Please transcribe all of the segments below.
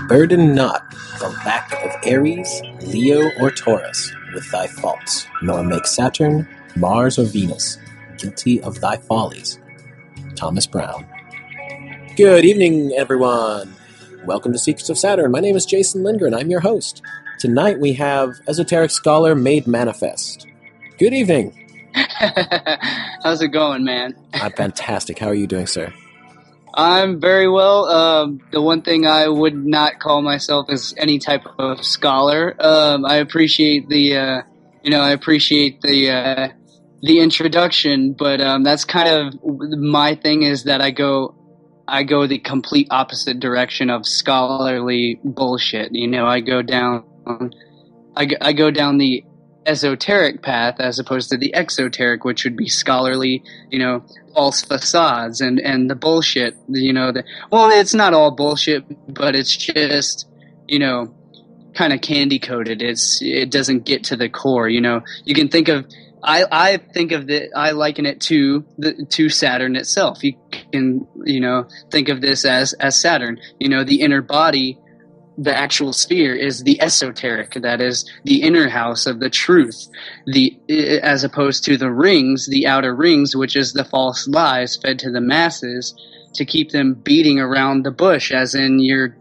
Burden not the lack of Aries, Leo, or Taurus with thy faults, nor make Saturn, Mars, or Venus guilty of thy follies. Thomas Brown. Good evening, everyone. Welcome to Secrets of Saturn. My name is Jason Lindgren. I'm your host. Tonight we have Esoteric Scholar Made Manifest. Good evening. How's it going, man? I'm fantastic. How are you doing, sir? I'm very well. The one thing I would not call myself is any type of scholar. I appreciate the introduction, but that's kind of my thing. Is that I go the complete opposite direction of scholarly bullshit. I go down the esoteric path as opposed to the exoteric, which would be scholarly, false facades and the bullshit, well, it's not all bullshit, but it's just, kind of candy coated. It doesn't get to the core. You can think of, I liken it to Saturn itself. You can, think of this as Saturn, the inner body. The actual sphere is the esoteric, that is the inner house of the truth, as opposed to the rings, the outer rings, which is the false lies fed to the masses to keep them beating around the bush, as in you're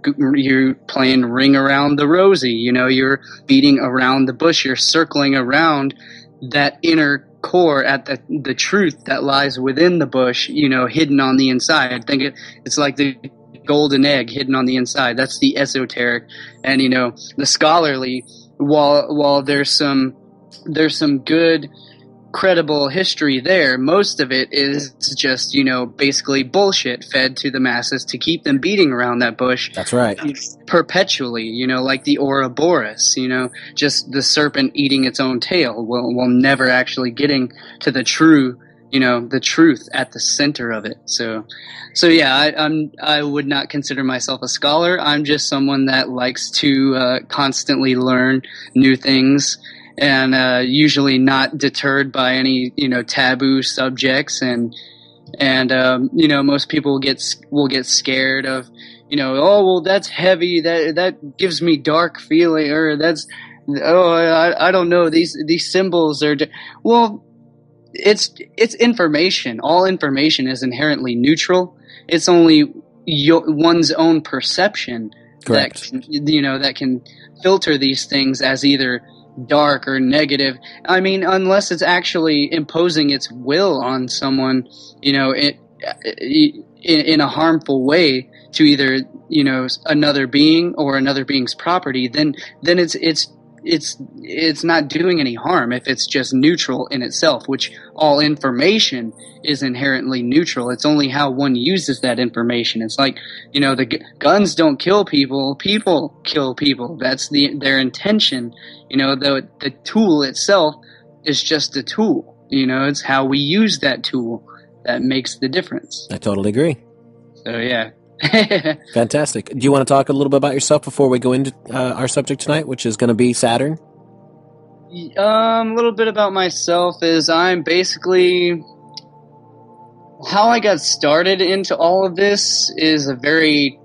playing ring around the rosy, you're beating around the bush, you're circling around that inner core at the truth that lies within the bush, hidden on the inside. It's like the golden egg hidden on the inside. That's the esoteric. And the scholarly, while there's some good credible history there, most of it is just basically bullshit fed to the masses to keep them beating around that bush. That's right. Perpetually, like the Ouroboros, just the serpent eating its own tail, while never actually getting to the true, the truth at the center of it. So yeah, I would not consider myself a scholar. I'm just someone that likes to constantly learn new things, and usually not deterred by any taboo subjects. And most people will get scared of oh, well, that's heavy, that gives me dark feeling, or that's I don't know, these symbols are well. It's information. All information is inherently neutral. It's only one's own perception Correct. that can filter these things as either dark or negative. I mean, unless it's actually imposing its will on someone, in a harmful way to either another being or another being's property, then it's not doing any harm if it's just neutral in itself, which all information is inherently neutral. It's only how one uses that information. It's like, the guns don't kill people, people kill people. That's their intention. The tool itself is just a tool. It's how we use that tool that makes the difference. I totally agree. So, yeah. Fantastic. Do you want to talk a little bit about yourself before we go into our subject tonight, which is going to be Saturn? A little bit about myself is I'm basically, how I got started into all of this is a very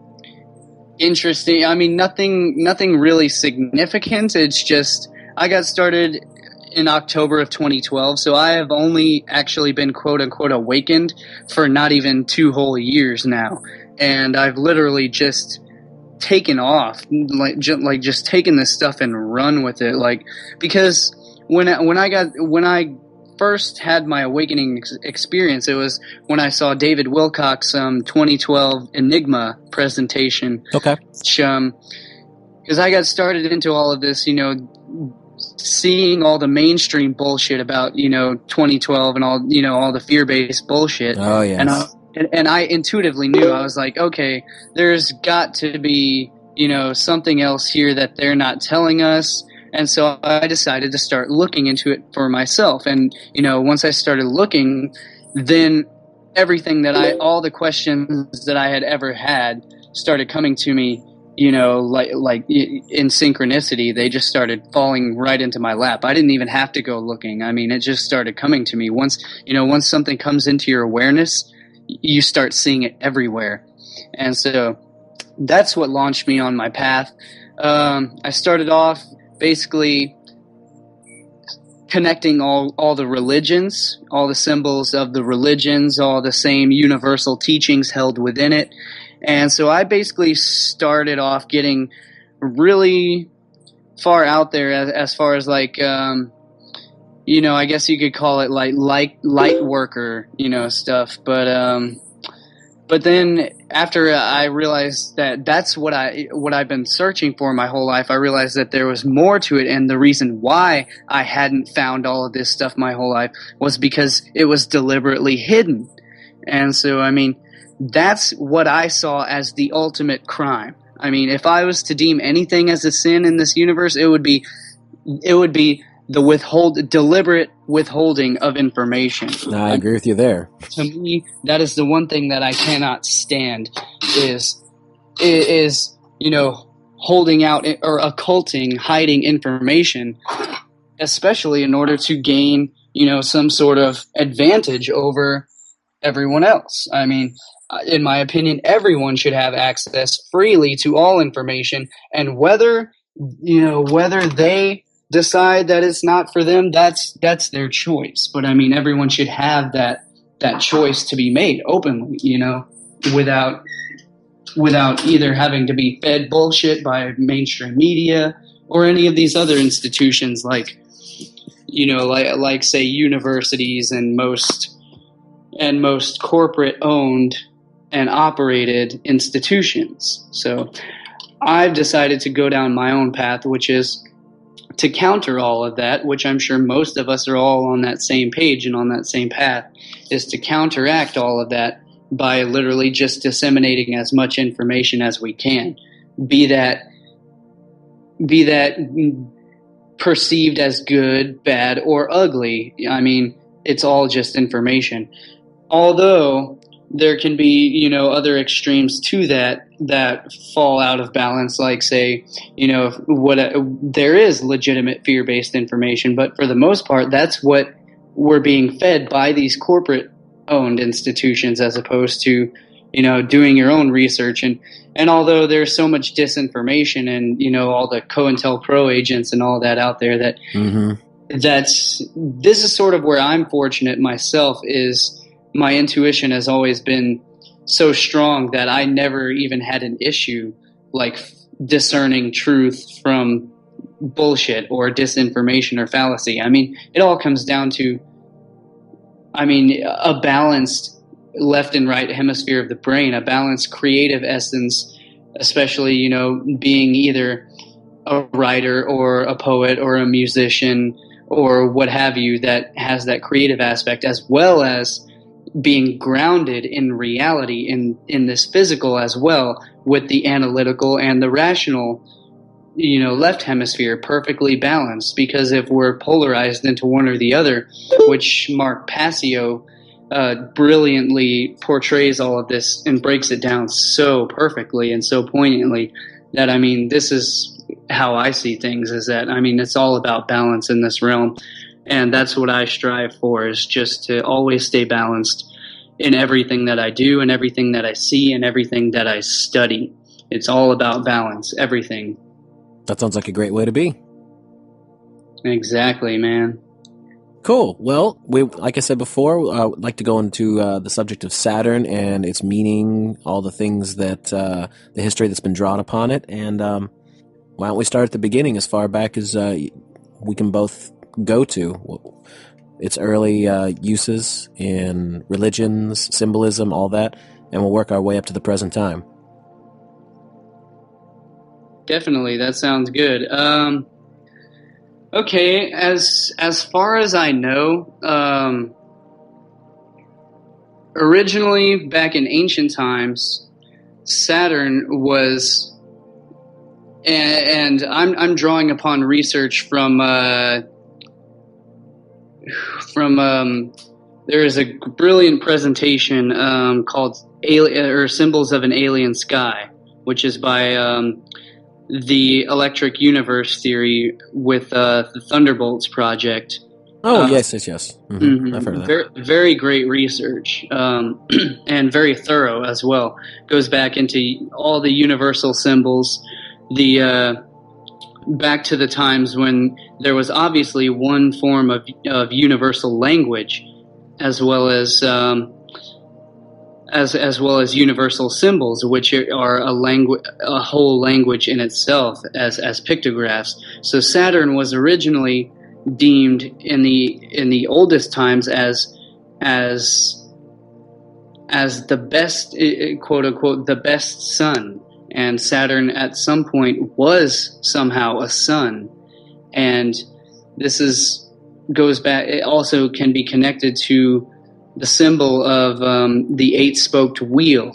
interesting, I mean, nothing really significant. It's just I got started in October of 2012, so I have only actually been quote-unquote awakened for not even 2 whole years now. And I've literally just taken off, just taken this stuff and run with it. Because when I first had my awakening experience, it was when I saw David Wilcock's 2012 Enigma presentation. Okay. Because I got started into all of this, seeing all the mainstream bullshit about 2012 and all the fear-based bullshit. Oh yes. And I intuitively knew, I was like, okay, there's got to be, something else here that they're not telling us. And so I decided to start looking into it for myself. And, once I started looking, then everything all the questions that I had ever had started coming to me, like in synchronicity. They just started falling right into my lap. I didn't even have to go looking. I mean, it just started coming to me. Once something comes into your awareness, you start seeing it everywhere. And so that's what launched me on my path. I started off basically connecting all the religions, all the symbols of the religions, all the same universal teachings held within it. And so I basically started off getting really far out there as far as like, you know, I guess you could call it like light worker, you know, stuff. But then after I realized that that's what I've been searching for my whole life, I realized that there was more to it, and the reason why I hadn't found all of this stuff my whole life was because it was deliberately hidden. And so, I mean, that's what I saw as the ultimate crime. I mean, if I was to deem anything as a sin in this universe, it would be the deliberate withholding of information. I agree with you there. To me, that is the one thing that I cannot stand is you know, holding out or occulting, hiding information, especially in order to gain, you know, some sort of advantage over everyone else. I mean, in my opinion, everyone should have access freely to all information, and whether they decide that it's not for them, that's their choice. But I mean, everyone should have that choice to be made openly, you know, without either having to be fed bullshit by mainstream media or any of these other institutions like, you know, like say universities and most corporate owned and operated institutions. So I've decided to go down my own path, which is to counter all of that, which I'm sure most of us are all on that same page and on that same path, is to counteract all of that by literally just disseminating as much information as we can, be that perceived as good, bad, or ugly. I mean, it's all just information. Although there can be, you know, other extremes to that fall out of balance, like say, you know, there is legitimate fear-based information, but for the most part, that's what we're being fed by these corporate-owned institutions, as opposed to, you know, doing your own research. And although there's so much disinformation and, you know, all the COINTELPRO agents and all that out there, that this is sort of where I'm fortunate myself, is my intuition has always been so strong that I never even had an issue like discerning truth from bullshit or disinformation or fallacy. I mean, it all comes down to, I mean, a balanced left and right hemisphere of the brain, a balanced creative essence, especially, you know, being either a writer or a poet or a musician or what have you, that has that creative aspect, as well as being grounded in reality, in this physical as well, with the analytical and the rational, you know, left hemisphere perfectly balanced. Because if we're polarized into one or the other, which Mark Passio brilliantly portrays all of this and breaks it down so perfectly and so poignantly, that, I mean, this is how I see things, is that, I mean, it's all about balance in this realm. And that's what I strive for, is just to always stay balanced in everything that I do and everything that I see and everything that I study. It's all about balance, everything. That sounds like a great way to be. Exactly, man. Cool. Well, like I said before, I would like to go into the subject of Saturn and its meaning, all the things that, the history that's been drawn upon it. And why don't we start at the beginning, as far back as we can both go to its early uses in religions, symbolism, all that, and we'll work our way up to the present time. Definitely, that sounds good. Okay, as far as I know, originally back in ancient times, Saturn was, and I'm drawing upon research from there is a brilliant presentation called Symbols of an Alien Sky, which is by the Electric Universe Theory with the Thunderbolts Project. Oh, yes. Mm-hmm. I've heard of that. Very, very great research, and very thorough as well. Goes back into all the universal symbols, back to the times when there was obviously one form of universal language, as well as universal symbols, which are a whole language in itself, as pictographs. So Saturn was originally deemed in the oldest times as the best, quote unquote, the best sun. And Saturn at some point was somehow a sun. And this goes back, it also can be connected to the symbol of the eight-spoked wheel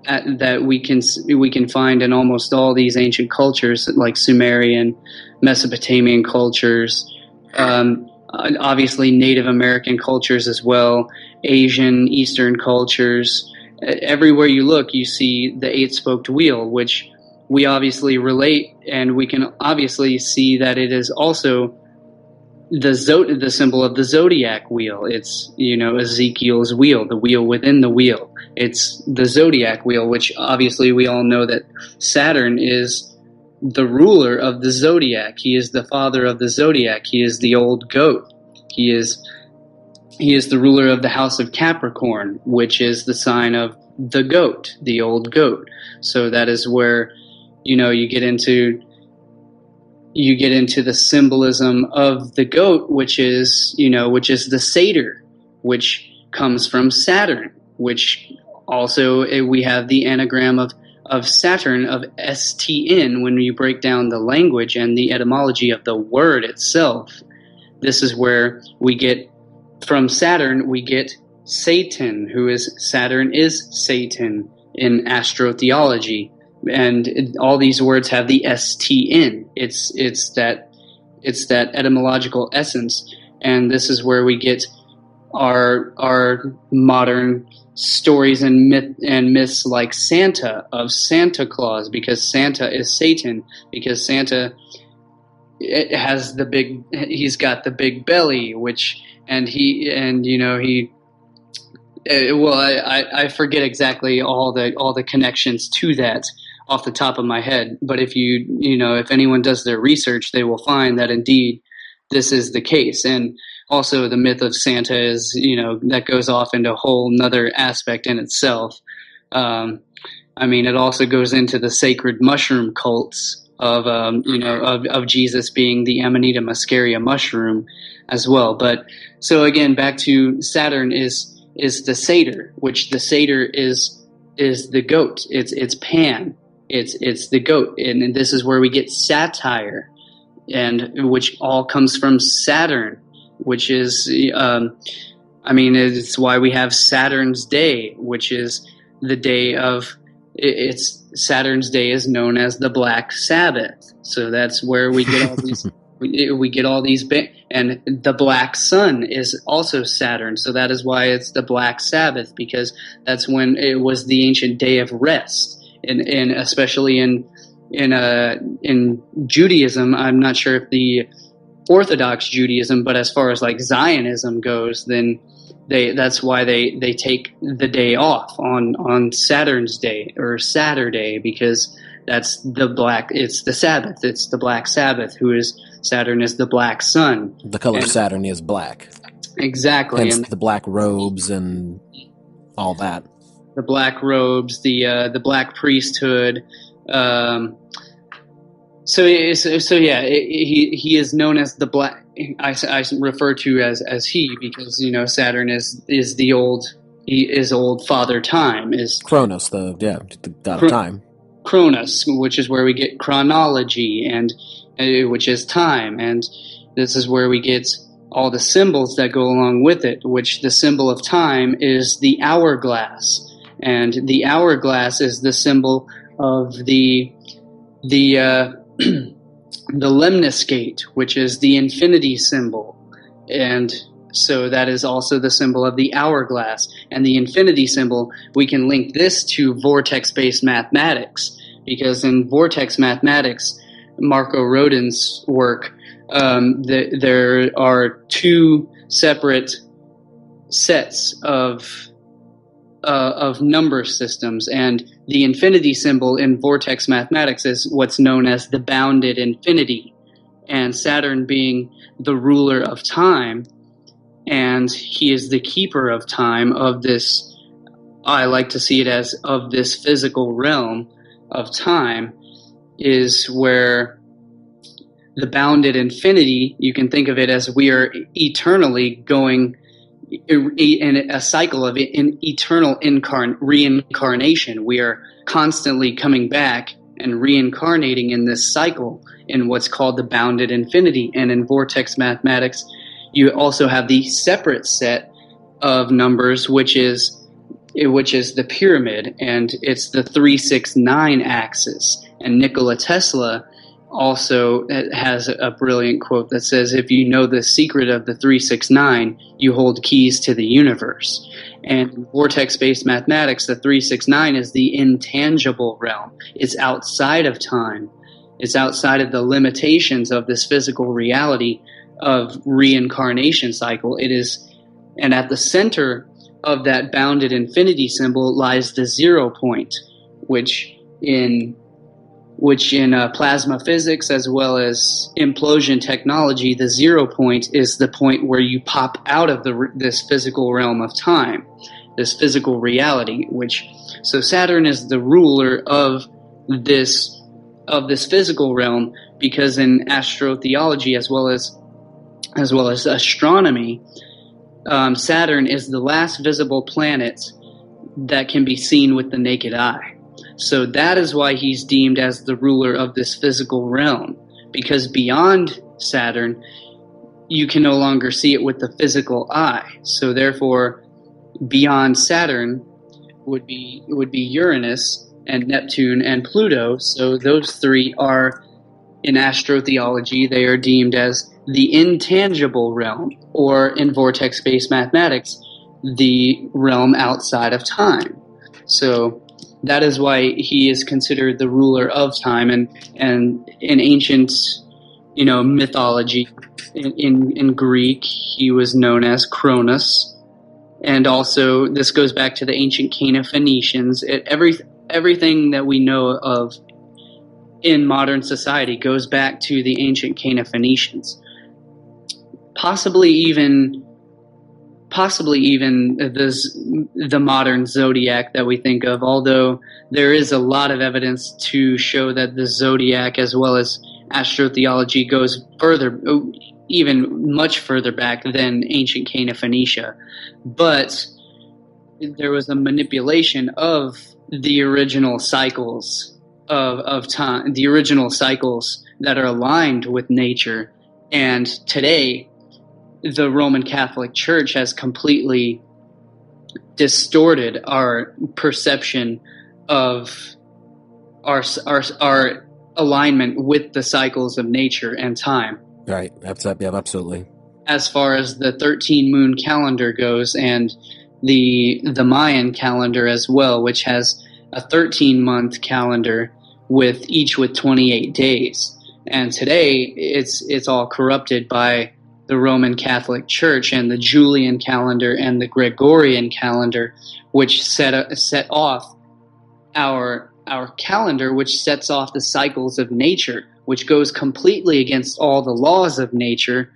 that we can find in almost all these ancient cultures, like Sumerian, Mesopotamian cultures, obviously Native American cultures as well, Asian, Eastern cultures. Everywhere you look, you see the eight-spoked wheel, which we obviously relate, and we can obviously see that it is also the symbol of the zodiac wheel. It's, Ezekiel's wheel, the wheel within the wheel. It's the zodiac wheel, which obviously we all know that Saturn is the ruler of the zodiac. He is the father of the zodiac. He is the old goat. He is the ruler of the house of Capricorn, which is the sign of the goat, the old goat. So that is where, you get into the symbolism of the goat, which is the satyr, which comes from Saturn, which also we have the anagram of Saturn, of STN, when you break down the language and the etymology of the word itself. This is where we get, from Saturn, we get Satan, Saturn is Satan in astrotheology. And all these words have the STN. It's that etymological essence, and this is where we get our modern stories and myths like Santa, of Santa Claus, because Santa is Satan, because Santa has he's got the big belly, I forget exactly all the connections to that off the top of my head, but if if anyone does their research, they will find that indeed this is the case. And also the myth of Santa is, that goes off into a whole nother aspect in itself. It also goes into the sacred mushroom cults of Jesus being the Amanita muscaria mushroom as well. But so again, back to Saturn is the satyr, which the satyr is the goat. It's Pan. It's the goat, and this is where we get satire, and which all comes from Saturn, which is it's why we have Saturn's Day, which is the day of Saturn's Day is known as the Black Sabbath. So that's where we get all these. We get all these, and the black sun is also Saturn, so that is why it's the Black Sabbath, because that's when it was the ancient day of rest, and especially in Judaism. I'm not sure if the Orthodox Judaism, but as far as like Zionism goes, then that's why they take the day off on Saturn's Day or Saturday, because it's the Sabbath, it's the Black Sabbath, Saturn is the black sun. The color of Saturn is black. Exactly. Hence the black robes and all that. The black robes, the black priesthood. He is known as the black. I refer to as he, because Saturn is the old. He is old Father Time. Is Kronos, the god of time. Kronos, which is where we get chronology, and which is time, and this is where we get all the symbols that go along with it, which the symbol of time is the hourglass, and the hourglass is the symbol of the lemniscate, which is the infinity symbol, and so that is also the symbol of the hourglass. And the infinity symbol, we can link this to vortex-based mathematics, because in vortex mathematics, Marco Rodin's work, There are two separate sets of number systems, and the infinity symbol in vortex mathematics is what's known as the bounded infinity, and Saturn being the ruler of time, and he is the keeper of time of this, I like to see it as, of this physical realm of time, is where the bounded infinity, you can think of it as we are eternally going in a cycle of eternal reincarnation. We are constantly coming back and reincarnating in this cycle in what's called the bounded infinity. And in vortex mathematics, you also have the separate set of numbers, which is the pyramid, and it's the 369 axis. And Nikola Tesla also has a brilliant quote that says, if you know the secret of the 369, you hold keys to the universe. And in vortex-based mathematics, the 369 is the intangible realm. It's outside of time. It's outside of the limitations of this physical reality of reincarnation cycle. It is, and at the center of that bounded infinity symbol lies the 0 point, which in plasma physics as well as implosion technology, the 0 point is the point where you pop out of this physical realm of time, this physical reality. So Saturn is the ruler of this physical realm, because in astrotheology as well as astronomy, Saturn is the last visible planet that can be seen with the naked eye. So that is why he's deemed as the ruler of this physical realm, because beyond Saturn, you can no longer see it with the physical eye. So therefore, beyond Saturn would be Uranus and Neptune and Pluto. So those three are, in astrotheology, they are deemed as the intangible realm, or in vortex-based mathematics, the realm outside of time. So that is why he is considered the ruler of time. And in ancient, mythology, in Greek, he was known as Cronus. And also, this goes back to the ancient Cana Phoenicians. Everything that we know of in modern society goes back to the ancient Cana Phoenicians. Possibly even the modern zodiac that we think of, although there is a lot of evidence to show that the zodiac as well as astrotheology goes further, even much further back than ancient Cana Phoenicia. But there was a manipulation of the original cycles of time, the original cycles that are aligned with nature. And today, the Roman Catholic Church has completely distorted our perception of our alignment with the cycles of nature and time. Right. Absolutely. As far as the 13-moon calendar goes, and the Mayan calendar as well, which has a 13-month calendar with 28 days. And today, it's all corrupted by the Roman Catholic Church and the Julian calendar and the Gregorian calendar, which set off our calendar, which sets off the cycles of nature, which goes completely against all the laws of nature.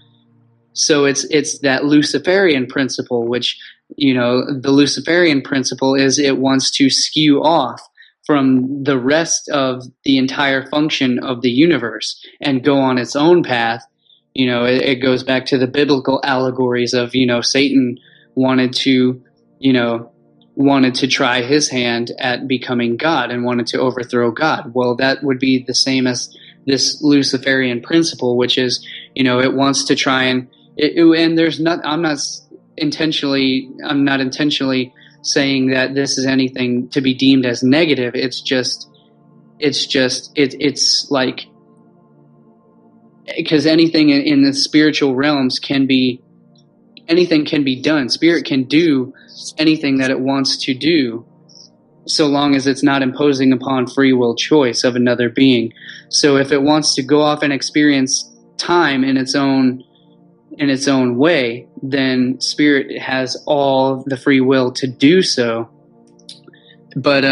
So it's that Luciferian principle, which, the Luciferian principle is it wants to skew off from the rest of the entire function of the universe and go on its own path. It goes back to the biblical allegories of, Satan wanted to try his hand at becoming God and wanted to overthrow God. Well, that would be the same as this Luciferian principle, which is, it wants to try and there's not, I'm not intentionally saying that this is anything to be deemed as negative. It's like, because anything in the spiritual realms anything can be done. Spirit can do anything that it wants to do, so long as it's not imposing upon free will choice of another being. So if it wants to go off and experience time in its own way, then spirit has all the free will to do so. But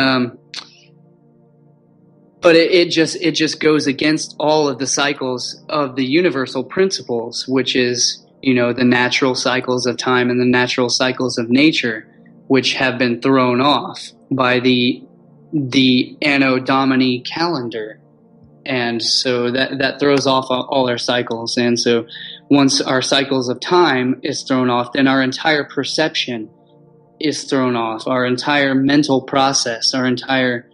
it just goes against all of the cycles of the universal principles, which is, the natural cycles of time and the natural cycles of nature, which have been thrown off by the Anno Domini calendar. And so that throws off all our cycles. And so once our cycles of time is thrown off, then our entire perception is thrown off. Our entire mental process, our entire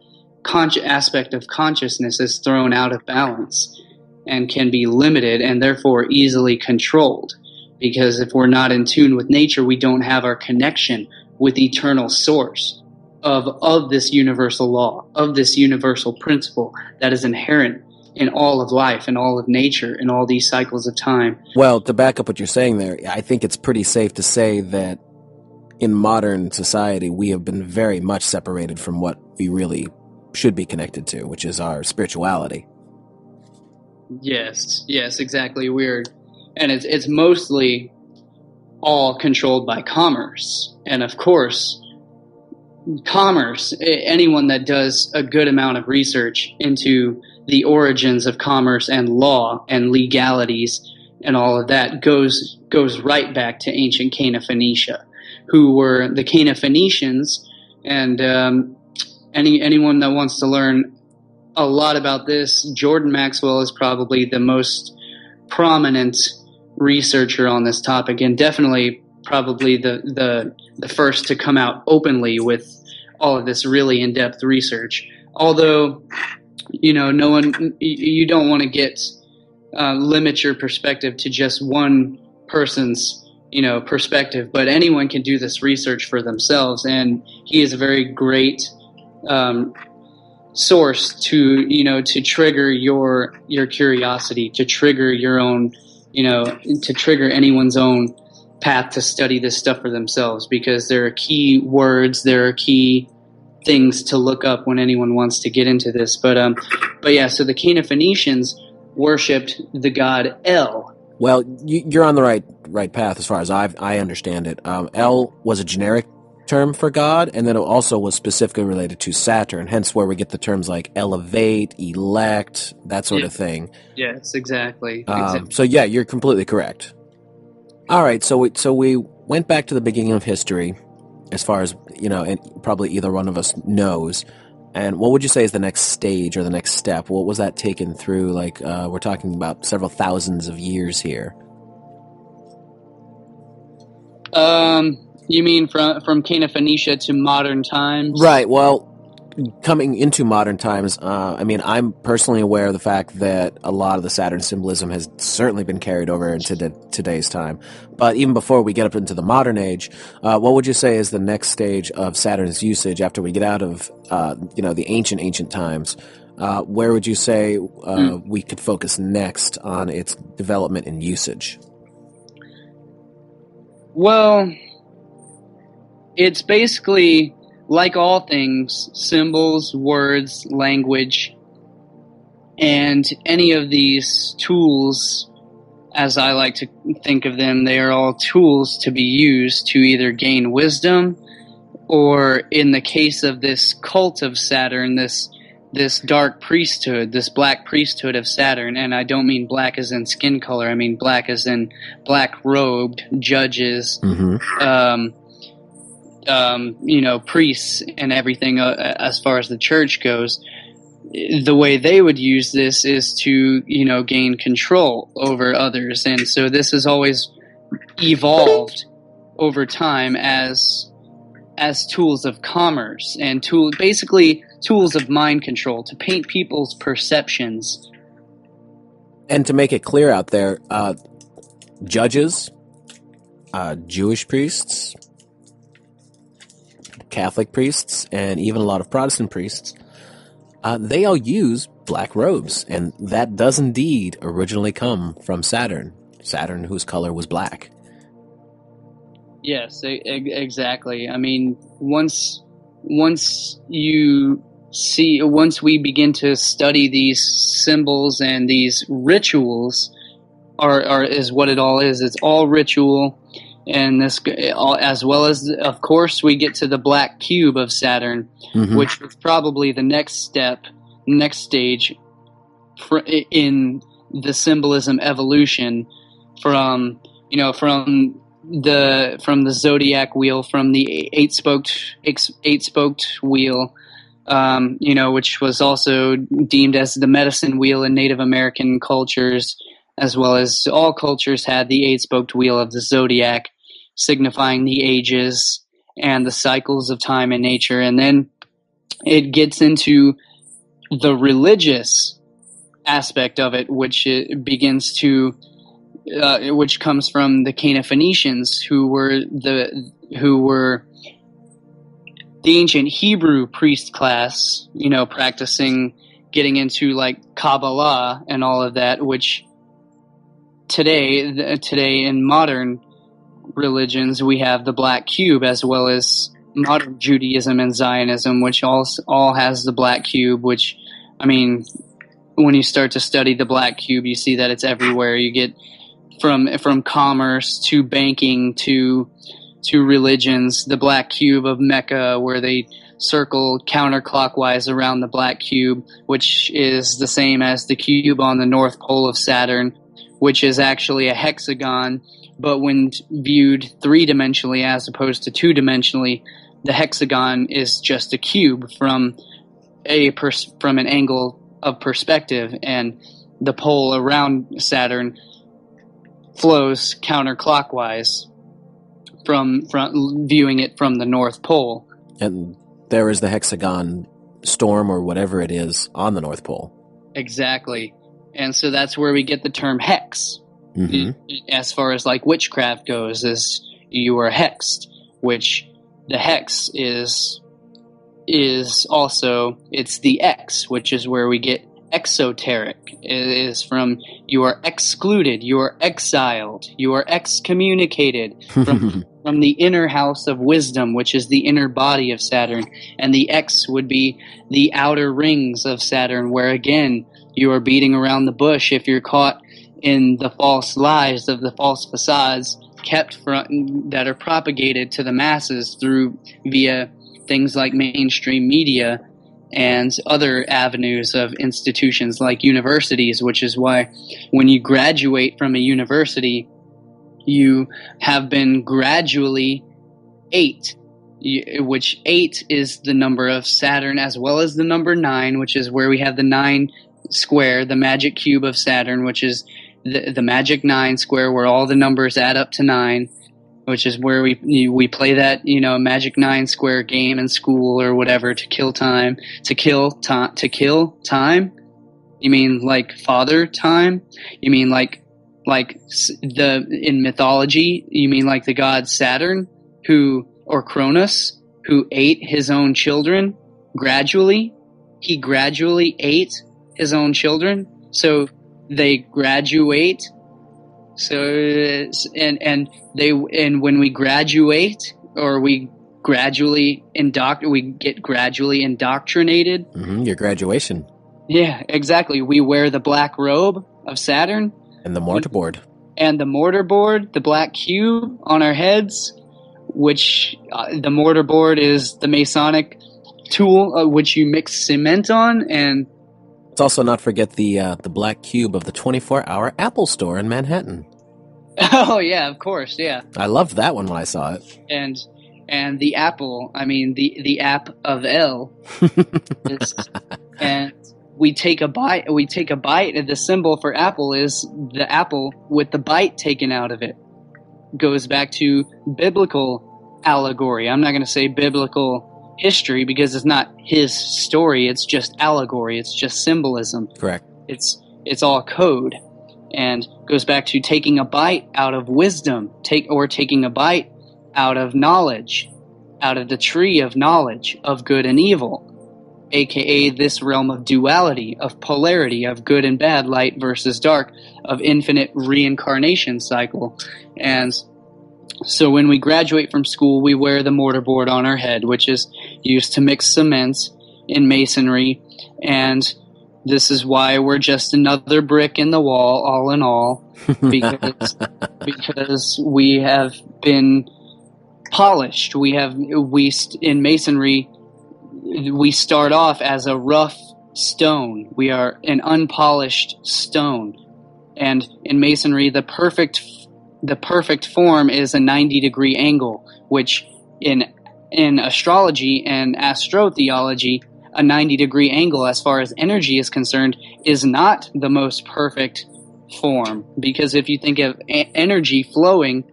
aspect of consciousness is thrown out of balance and can be limited and therefore easily controlled. Because if we're not in tune with nature, we don't have our connection with eternal source of this universal law, of this universal principle that is inherent in all of life and all of nature and all these cycles of time. Well, to back up what you're saying there, I think it's pretty safe to say that in modern society, we have been very much separated from what we really should be connected to, which is our spirituality. Yes, exactly. And it's mostly all controlled by commerce. And of course, commerce, anyone that does a good amount of research into the origins of commerce and law and legalities and all of that goes right back to ancient Cana Phoenicia, who were the Cana Phoenicians. And anyone that wants to learn a lot about this, Jordan Maxwell is probably the most prominent researcher on this topic, and definitely probably the first to come out openly with all of this really in-depth research. Although, you don't want to limit your perspective to just one person's, perspective, but anyone can do this research for themselves. And he is a very great source to trigger your curiosity, to trigger your own, to trigger anyone's own path to study this stuff for themselves, because there are key words, there are key things to look up when anyone wants to get into this. But yeah, so the Cana Phoenicians worshipped the god El. Well, you're on the right path as far as I understand it. El was a generic term for God, and then it also was specifically related to Saturn, hence where we get the terms like elevate, elect, that sort of thing. Yes, exactly. So yeah, you're completely correct. All right, so we went back to the beginning of history, as far as, and probably either one of us knows. And what would you say is the next stage or the next step? What was that taken through? Like, we're talking about several thousands of years here. You mean from Cana Phoenicia to modern times? Right. Well, coming into modern times, I'm personally aware of the fact that a lot of the Saturn symbolism has certainly been carried over into today's time. But even before we get up into the modern age, what would you say is the next stage of Saturn's usage after we get out of, the ancient times? Where would you say we could focus next on its development and usage? Well, it's basically, like all things, symbols, words, language, and any of these tools, as I like to think of them, they are all tools to be used to either gain wisdom, or in the case of this cult of Saturn, this dark priesthood, this black priesthood of Saturn, and I don't mean black as in skin color, I mean black as in black-robed judges, priests and everything, as far as the church goes. The way they would use this is to, gain control over others. And so this has always evolved over time as tools of commerce and basically tools of mind control to paint people's perceptions. And to make it clear out there, judges, Jewish priests, Catholic priests, and even a lot of Protestant priests, they all use black robes, and that does indeed originally come from Saturn, whose color was black. Yes, exactly. I mean, once we begin to study these symbols and these rituals is what it all is. It's all ritual, and this, as well as, of course, we get to the black cube of Saturn, which was probably the next stage in the symbolism evolution from the zodiac wheel, from the eight spoked wheel, which was also deemed as the medicine wheel in Native American cultures, as well as all cultures had the eight-spoked wheel of the zodiac, signifying the ages and the cycles of time and nature. And then it gets into the religious aspect of it, which begins to, which comes from the Phoenicians, who were the ancient Hebrew priest class, practicing, getting into like Kabbalah and all of that, which today in modern religions we have the black cube, as well as modern Judaism and Zionism, which all has the black cube, which, I mean, when you start to study the black cube, you see that it's everywhere. You get from commerce to banking to religions, the black cube of Mecca, where they circle counterclockwise around the black cube, which is the same as the cube on the North Pole of Saturn, which is actually a hexagon, but when viewed three-dimensionally as opposed to two-dimensionally, the hexagon is just a cube from an angle of perspective, and the pole around Saturn flows counterclockwise from viewing it from the North Pole. And there is the hexagon storm or whatever it is on the North Pole. Exactly. And so that's where we get the term hex. As far as like witchcraft goes, is you are hexed, which the hex is also, it's the X, which is where we get esoteric. It is from you are excluded, you are exiled, you are excommunicated from the inner house of wisdom, which is the inner body of Saturn. And the X would be the outer rings of Saturn, where again, you are beating around the bush if you're caught in the false lies of the false facades that are propagated to the masses via things like mainstream media and other avenues of institutions like universities, which is why when you graduate from a university, you have been gradually 8, which 8 is the number of Saturn, as well as the number 9, which is where we have the 9 square, the magic cube of Saturn, which is the magic 9 square, where all the numbers add up to 9, which is where we play that magic 9 square game in school or whatever to kill time. To kill time? You mean like father time? You mean like in mythology? You mean like the god Saturn, or Cronus, who ate his own children gradually? He gradually ate his own children, so they graduate. So and when we graduate, or we get gradually indoctrinated. Your graduation. Yeah, exactly. We wear the black robe of Saturn and the mortarboard. The black cube on our heads, which the mortarboard is the Masonic tool which you mix cement on. And let's also not forget the black cube of the 24-hour Apple store in Manhattan. Oh yeah, of course, yeah. I loved that one when I saw it. And the apple, I mean the app of L, and we take a bite. And the symbol for apple is the apple with the bite taken out of it. Goes back to biblical allegory. I'm not going to say biblical history because it's not his story. It's just allegory. It's just symbolism. Correct. It's all code, and goes back to taking a bite out of wisdom, taking a bite out of knowledge, out of the tree of knowledge of good and evil, aka this realm of duality, of polarity, of good and bad, light versus dark, of infinite reincarnation cycle. And so when we graduate from school, we wear the mortarboard on our head, which is used to mix cement in masonry, and This is why we're just another brick in the wall, all in all, because we have been polished. In masonry, we start off as a rough stone. We are an unpolished stone, and in masonry, the perfect form is a 90-degree angle, which in astrology and astrotheology, a 90-degree angle as far as energy is concerned is not the most perfect form, because if you think of energy flowing,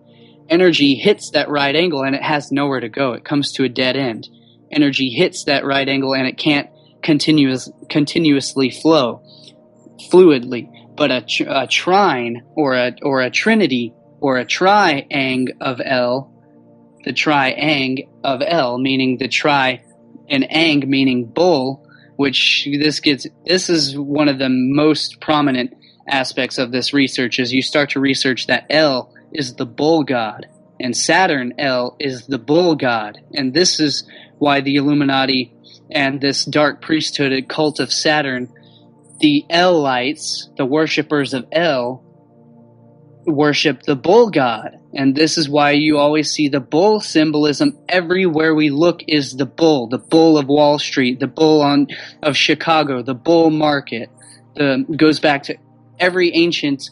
energy hits that right angle and it has nowhere to go. It comes to a dead end. Energy hits that right angle and it can't continuously flow fluidly. But a trine or a trinity or a triang of L, the triang of L, meaning the tri and ang meaning bull, which this is one of the most prominent aspects of this research. As you start to research that L is the bull god, and Saturn L is the bull god, and this is why the Illuminati and this dark priesthood cult of Saturn, the L-lights, the worshippers of L, worship the bull god. And this is why you always see the bull symbolism everywhere we look is the bull of Wall Street, the bull of Chicago, the bull market. Goes back to every ancient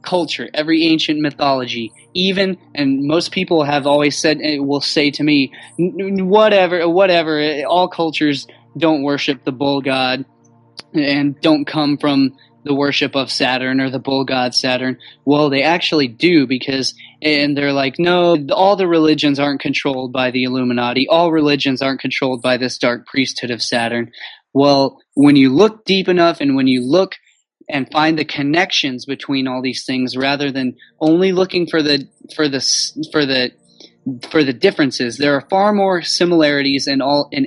culture, every ancient mythology. Even, and most people have always said, will say to me, whatever, all cultures don't worship the bull god and don't come from the worship of Saturn or the bull god Saturn. Well, they actually do, and they're like, no, all the religions aren't controlled by the Illuminati. All religions aren't controlled by this dark priesthood of Saturn. Well, when you look deep enough and when you look and find the connections between all these things, rather than only looking for the differences, there are far more similarities in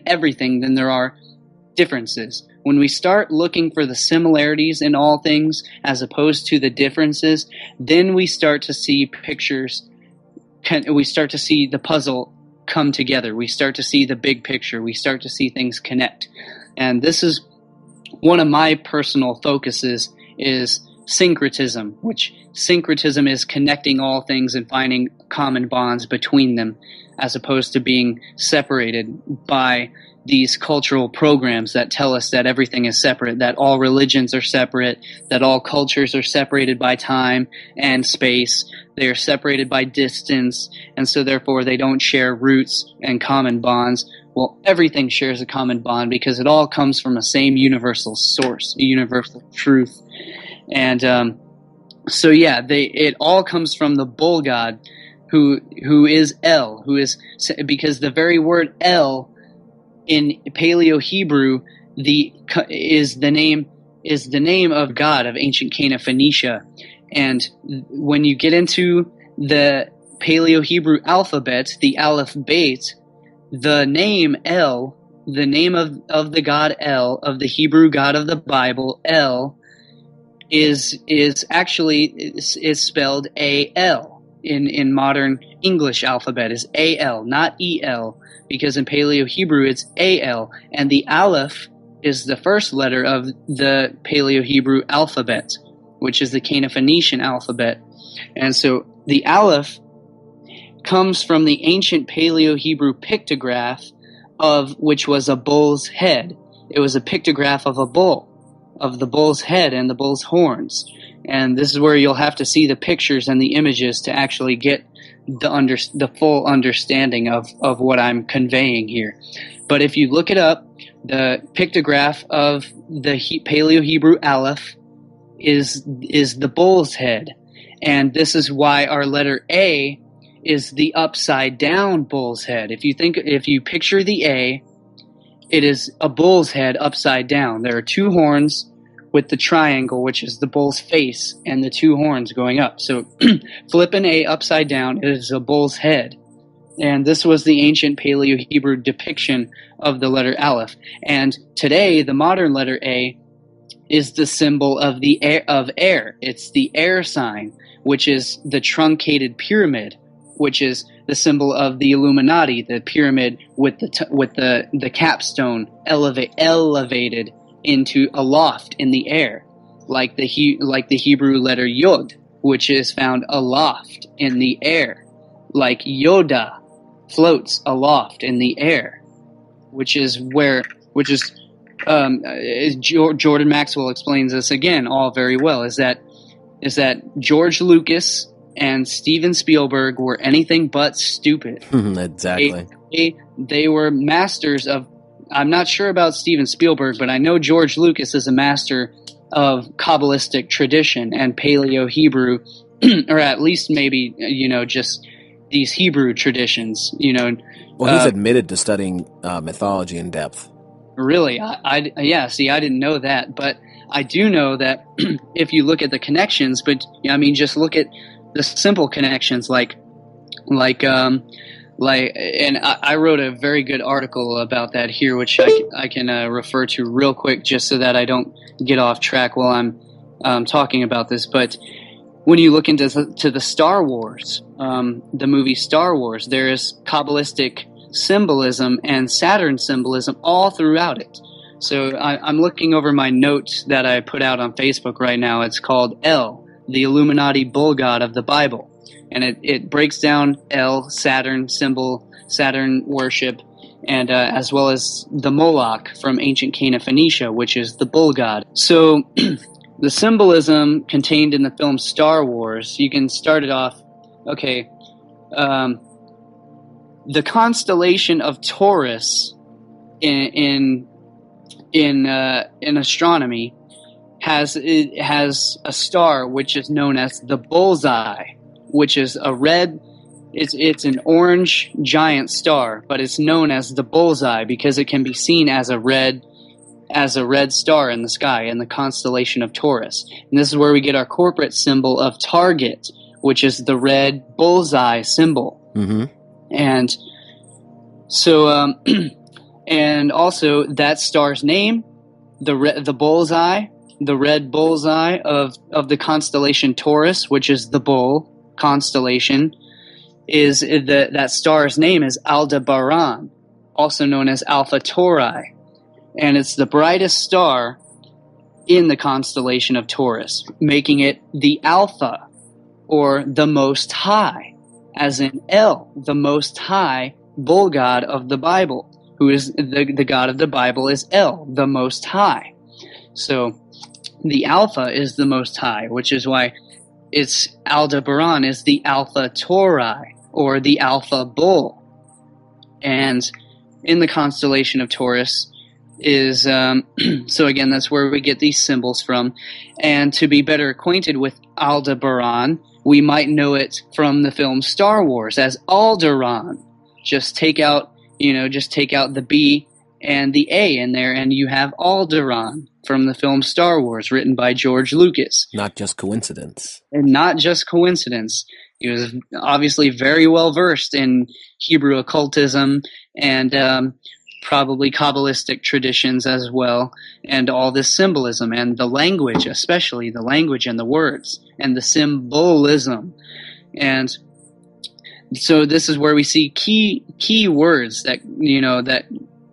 everything than there are differences. When we start looking for the similarities in all things as opposed to the differences, then we start to see pictures. We start to see the puzzle come together. We start to see the big picture. We start to see things connect. And this is one of my personal focuses, is syncretism, which syncretism is connecting all things and finding common bonds between them, as opposed to being separated by these cultural programs that tell us that everything is separate, that all religions are separate, that all cultures are separated by time and space. They are separated by distance, and so therefore they don't share roots and common bonds. Well, everything shares a common bond because it all comes from a same universal source, a universal truth. And it all comes from the bull god, who is El, because the very word El in Paleo Hebrew is the name of God of ancient Cana Phoenicia. And when you get into the Paleo Hebrew alphabet, the Aleph Bet, the name El, the name of the God El, of the Hebrew God of the Bible, El, is spelled A-L. In modern English alphabet is A-L, not E-L, because in Paleo Hebrew it's A-L, and the Aleph is the first letter of the Paleo Hebrew alphabet, which is the Cana Phoenician alphabet. And so the Aleph comes from the ancient Paleo Hebrew pictograph, of which was a bull's head. It was a pictograph of a bull, of the bull's head and the bull's horns. And this is where you'll have to see the pictures and the images to actually get the full understanding of what I'm conveying here. But if you look it up, the pictograph of the Paleo Hebrew Aleph is the bull's head. And this is why our letter A is the upside down bull's head. If you picture the A, it is a bull's head upside down. There are two horns with the triangle, which is the bull's face, and the two horns going up. So flip an A upside down, it is a bull's head. And this was the ancient Paleo Hebrew depiction of the letter Aleph. And today, the modern letter A is the symbol of air. It's the air sign, which is the truncated pyramid, which is the symbol of the Illuminati, the pyramid with the capstone elevated into aloft in the air, like the Hebrew letter yod, which is found aloft in the air, like Yoda floats aloft in the air, Jordan Maxwell explains this again all very well, is that George Lucas and Steven Spielberg were anything but stupid. Exactly. They were masters of, I'm not sure about Steven Spielberg, but I know George Lucas is a master of Kabbalistic tradition and Paleo-Hebrew, or at least maybe, just these Hebrew traditions, Well, he's admitted to studying mythology in depth. Really? I didn't know that, but I do know that if you look at the connections, just look at the simple connections, and I wrote a very good article about that here, which I can refer to real quick, just so that I don't get off track while I'm talking about this. But when you look into the Star Wars, the movie Star Wars, there is Kabbalistic symbolism and Saturn symbolism all throughout it. So I'm looking over my notes that I put out on Facebook right now. It's called El, the Illuminati bull god of the Bible. And it breaks down El, Saturn symbol, Saturn worship, and as well as the Moloch from ancient Cana Phoenicia, which is the bull god. So the symbolism contained in the film Star Wars, you can start it off, okay, the constellation of Taurus in astronomy has a star which is known as the bullseye, which is a red. It's an orange giant star, but it's known as the bullseye because it can be seen as a red star in the sky in the constellation of Taurus. And this is where we get our corporate symbol of Target, which is the red bullseye symbol. Mm-hmm. And so, and also that star's name, the bullseye, the red bullseye of the constellation Taurus, which is the bull constellation, is that star's name is Aldebaran, also known as Alpha Tauri, and it's the brightest star in the constellation of Taurus, making it the Alpha, or the Most High, as in El, the Most High bull god of the Bible, who is the god of the Bible is El, the Most High. So the Alpha is the Most High, which is why it's Aldebaran is the Alpha Tauri, or the Alpha Bull. And in the constellation of Taurus is, so again, that's where we get these symbols from. And to be better acquainted with Aldebaran, we might know it from the film Star Wars as Alderaan. Just take out the B and the A in there, and you have Alderaan from the film Star Wars, written by George Lucas. Not just coincidence. And not just coincidence. He was obviously very well versed in Hebrew occultism and probably Kabbalistic traditions as well, and all this symbolism and the language, especially the language and the words and the symbolism. And so this is where we see key words that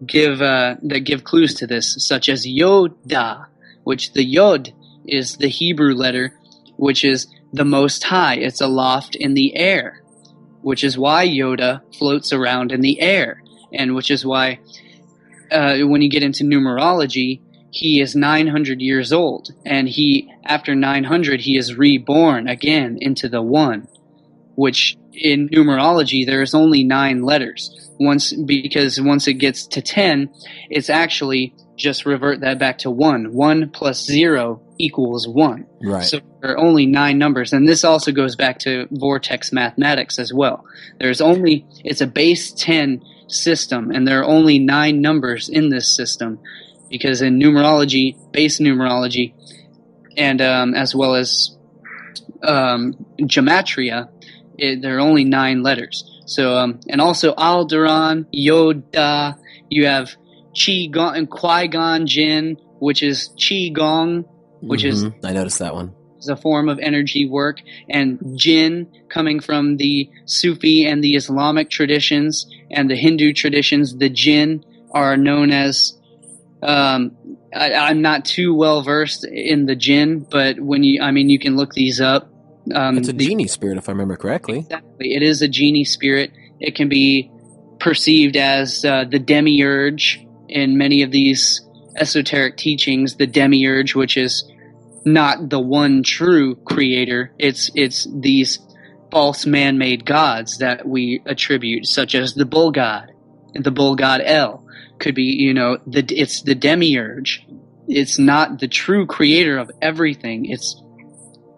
give clues to this, such as Yoda, which the Yod is the Hebrew letter, which is the Most High. It's aloft in the air, which is why Yoda floats around in the air, and which is why when you get into numerology, he is 900 years old, and after 900 he is reborn again into the one, which in numerology there is only 9 letters. Because once it gets to 10, it's actually just revert that back to 1. 1 plus 0 equals 1. Right. So there are only 9 numbers, and this also goes back to vortex mathematics as well. It's a base 10 system, and there are only 9 numbers in this system, because in numerology, base numerology, and as well as gematria, there are only 9 letters. So, and also Alderaan, Yoda, you have Qigong and Qui-Gon Jinn, which is Qigong, which is I noticed that one. Is a form of energy work, and Jinn coming from the Sufi and the Islamic traditions and the Hindu traditions. The Jinn are known as I'm not too well versed in the jinn, but you can look these up. It's a genie spirit, if I remember correctly. Exactly. It is a genie spirit. It can be perceived as the demiurge in many of these esoteric teachings, the demiurge, which is not the one true creator. It's these false man-made gods that we attribute, such as the bull god El. Could be, it's the demiurge. It's not the true creator of everything.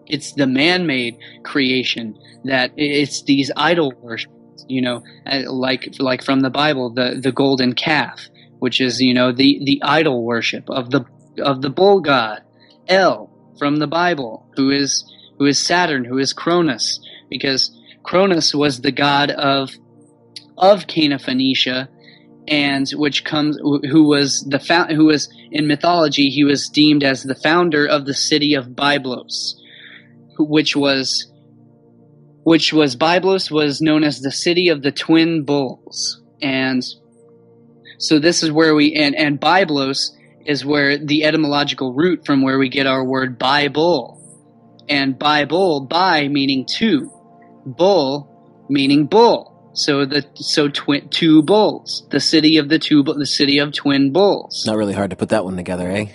It's the man-made creation, that it's these idol worship, like from the Bible, the golden calf, which is, the idol worship of the bull god El from the Bible, who is Saturn, who is Cronus, because Cronus was the god of Cana Phoenicia, and who was in mythology, he was deemed as the founder of the city of Byblos, which was Byblos was known as the city of the twin bulls. And so this is where and Byblos is where the etymological root from where we get our word Bible. And Bible, meaning two, bull meaning bull. So two bulls, the city of twin bulls. Not really hard to put that one together, eh?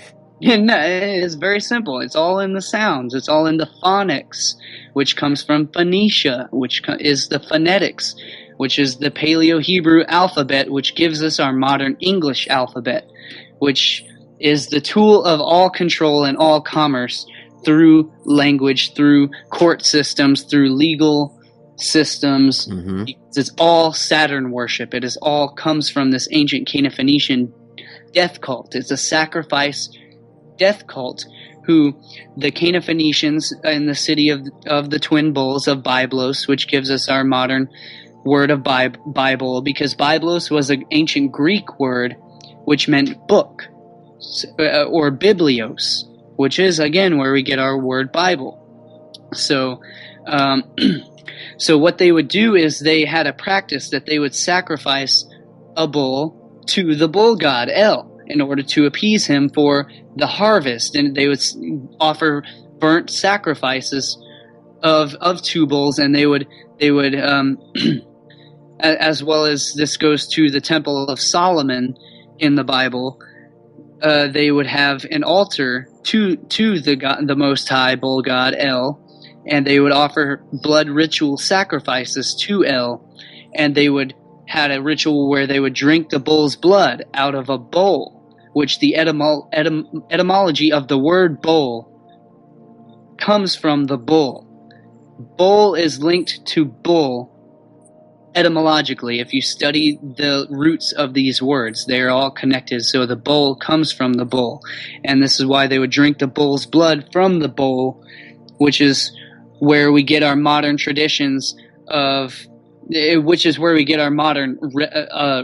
Yeah, no, it's very simple. It's all in the sounds. It's all in the phonics, which comes from Phoenicia, which is the phonetics, which is the Paleo-Hebrew alphabet, which gives us our modern English alphabet, which is the tool of all control and all commerce through language, through court systems, through legal systems. Mm-hmm. It's all Saturn worship. It is all comes from this ancient Cana Phoenician death cult. It's a sacrifice death cult who the Cana Phoenicians in the city of the twin bulls of Byblos, which gives us our modern word of Bible, because Byblos was an ancient Greek word which meant book, or biblios, which is again where we get our word Bible. So so what they would do is they had a practice that they would sacrifice a bull to the bull god El in order to appease him for the harvest, and they would offer burnt sacrifices of two bulls, and they would as well as this goes to the Temple of Solomon in the Bible. They would have an altar to the Most High bull god El, and they would offer blood ritual sacrifices to El, and they would had a ritual where they would drink the bull's blood out of a bowl, which the etymology of the word bowl comes from the bull. Bull is linked to bull etymologically. If you study the roots of these words, they are all connected. So the bull comes from the bull, and this is why they would drink the bull's blood from the bowl, which is where we get our modern traditions which is where we get our modern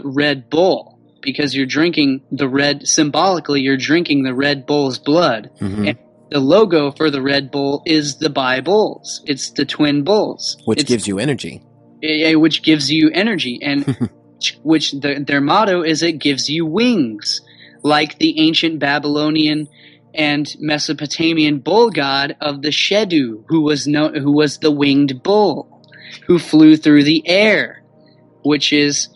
Red Bull, because you're drinking the red, symbolically you're drinking the Red Bull's blood. Mm-hmm. And the logo for the Red Bull is the Bulls. It's the twin bulls. Which gives you energy. Which gives you energy, and which their motto is it gives you wings, like the ancient Babylonian and Mesopotamian bull god of the Shedu, who was the winged bull, who flew through the air, which is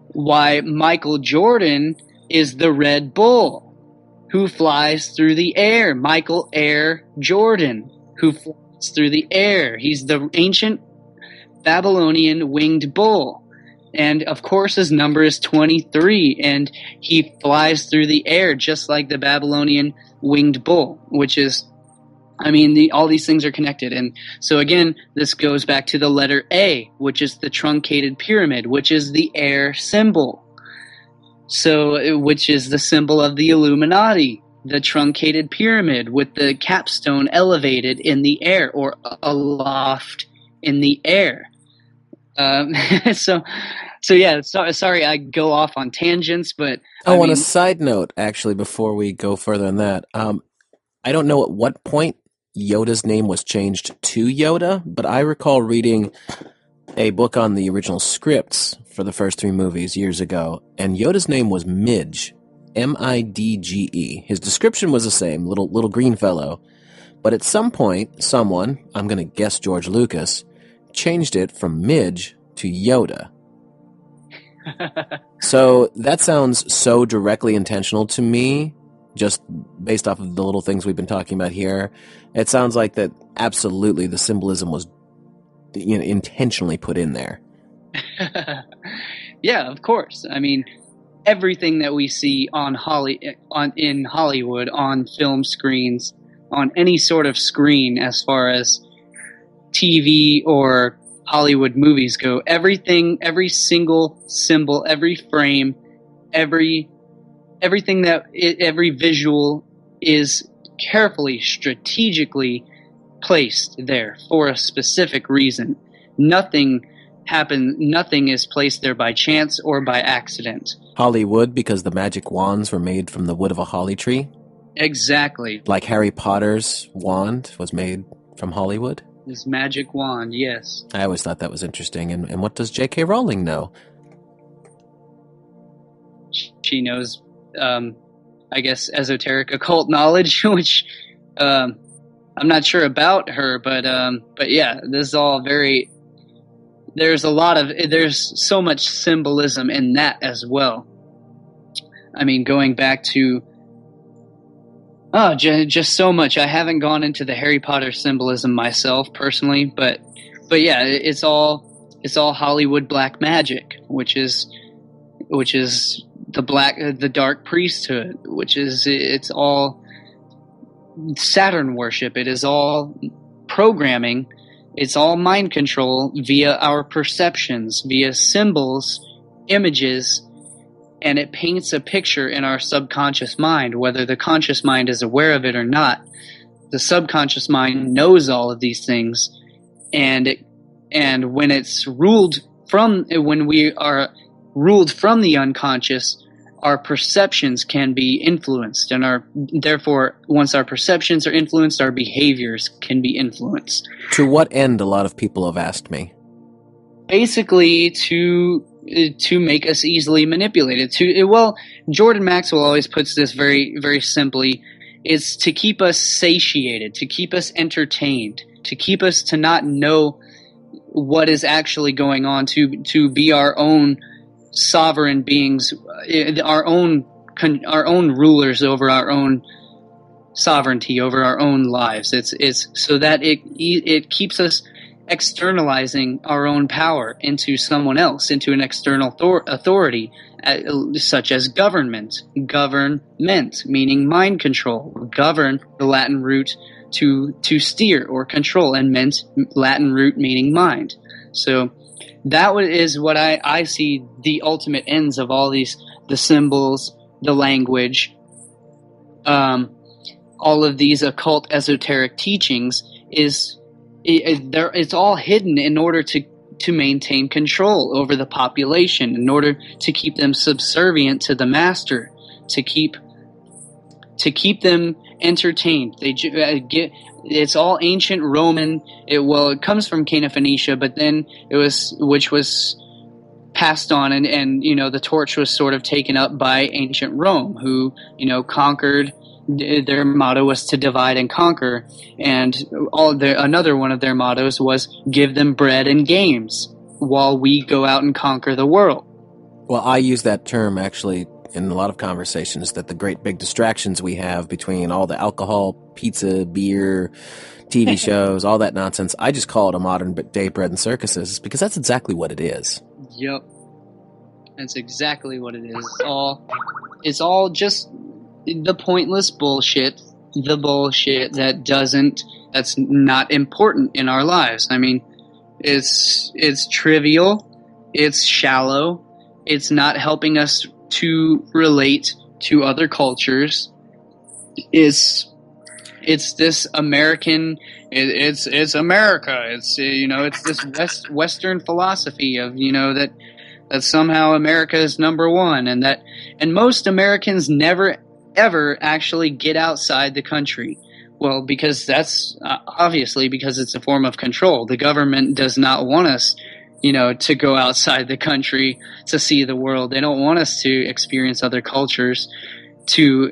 why Michael Jordan is the Red Bull, who flies through the air. Michael Air Jordan, who flies through the air. He's the ancient Babylonian winged bull. And of course his number is 23, and he flies through the air just like the Babylonian winged bull, which is, all these things are connected. And so again, this goes back to the letter A, which is the truncated pyramid, which is the air symbol. So, which is the symbol of the Illuminati, the truncated pyramid with the capstone elevated in the air or aloft in the air. Sorry I go off on tangents, but on a side note, actually, before we go further than that, I don't know at what point Yoda's name was changed to Yoda, but I recall reading a book on the original scripts for the first 3 movies years ago, and Yoda's name was Midge, Midge. His description was the same, little green fellow. But at some point, someone, I'm going to guess George Lucas, changed it from Midge to Yoda. So that sounds so directly intentional to me, just based off of the little things we've been talking about here. It sounds like that absolutely the symbolism was intentionally put in there. Yeah, of course. I mean, everything that we see in Hollywood, on film screens, on any sort of screen as far as TV or Hollywood movies go, everything, every single symbol, every frame, every visual is carefully, strategically placed there for a specific reason. Nothing is placed there by chance or by accident. Hollywood, because the magic wands were made from the wood of a holly tree? Exactly. Like Harry Potter's wand was made from Hollywood? This magic wand, yes. I always thought that was interesting. And what does J.K. Rowling know? She knows, I guess, esoteric occult knowledge, which I'm not sure about her, but yeah, this is all very. There's so much symbolism in that as well. I mean, going back to just so much. I haven't gone into the Harry Potter symbolism myself personally, but yeah, it's all Hollywood black magic, which is the dark priesthood, it's all Saturn worship. It is all programming. It's all mind control via our perceptions, via symbols, images, and it paints a picture in our subconscious mind, whether the conscious mind is aware of it or not. The subconscious mind knows all of these things, and when we are ruled from the unconscious, our perceptions can be influenced, and therefore, once our perceptions are influenced, our behaviors can be influenced. To what end, a lot of people have asked me. Basically, to make us easily manipulated. Jordan Maxwell always puts this very, very simply. It's to keep us satiated, to keep us entertained, to keep us to not know what is actually going on, to be our own sovereign beings, our own rulers over our own sovereignty, over our own lives. It's so that it keeps us externalizing our own power into someone else, into an external authority, such as government, meaning mind control. Govern, the Latin root to steer or control, and ment, Latin root meaning mind. So that is what I see the ultimate ends of all these, the symbols, the language, all of these occult esoteric teachings it's all hidden in order to maintain control over the population, in order to keep them subservient to the master, to keep them entertained. It's all ancient Roman. It comes from Cana Phoenicia, but then which was passed on, and the torch was sort of taken up by ancient Rome, who conquered. Their motto was to divide and conquer, and another one of their mottos was give them bread and games while we go out and conquer the world. Well, I use that term actually in a lot of conversations, that the great big distractions we have between all the alcohol, pizza, beer, TV shows, all that nonsense, I just call it a modern day bread and circuses, because that's exactly what it is. Yep. That's exactly what it is. It's all just the pointless bullshit, the bullshit that's not important in our lives. I mean, it's trivial, it's shallow, it's not helping us to relate to other cultures. It's this American, it's America. It's this Western philosophy of that somehow America is number one, and most Americans never ever actually get outside the country. Well, because that's obviously because it's a form of control. The government does not want us, to go outside the country to see the world. They don't want us to experience other cultures. to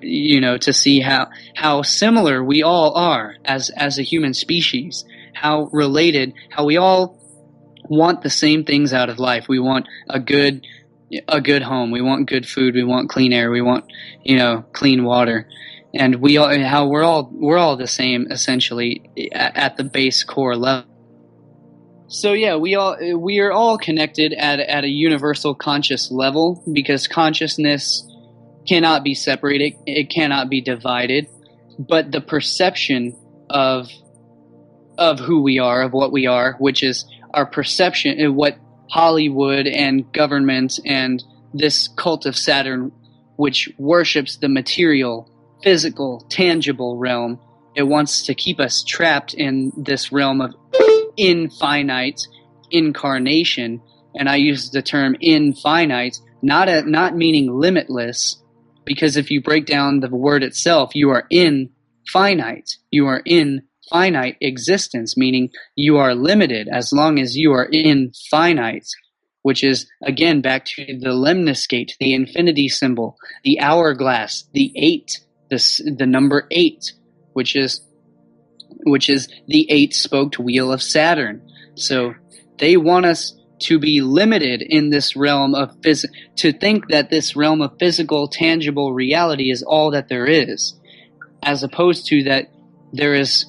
see how similar we all are as a human species, how related, how we all want the same things out of life. We want a good home, we want good food, we want clean air, we want clean water, and we're all the same essentially at the base core level. So yeah, we are all connected at a universal conscious level, because consciousness cannot be separated, it cannot be divided, but the perception of who we are, of what we are, which is our perception, what Hollywood and government and this cult of Saturn, which worships the material, physical, tangible realm, it wants to keep us trapped in this realm of infinite incarnation. And I use the term infinite, not meaning limitless, because if you break down the word itself, you are infinite. You are in finite existence, meaning you are limited as long as you are infinite, which is, again, back to the lemniscate, the infinity symbol, the hourglass, the 8, the number 8, which is the 8-spoked wheel of Saturn. So they want us to be limited in this realm of to think that this realm of physical, tangible reality is all that there is, as opposed to that there is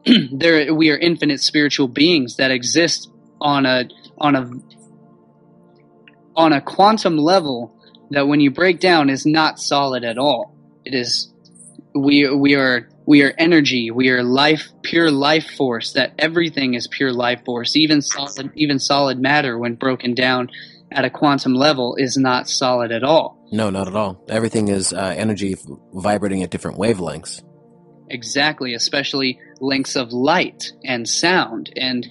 we are infinite spiritual beings that exist on a quantum level that, when you break down, is not solid at all. It is we are energy, we are life, pure life force. That everything is pure life force. Even solid matter, when broken down at a quantum level, is not solid at all. No, not at all. Everything is energy vibrating at different wavelengths. Exactly, especially lengths of light and sound, and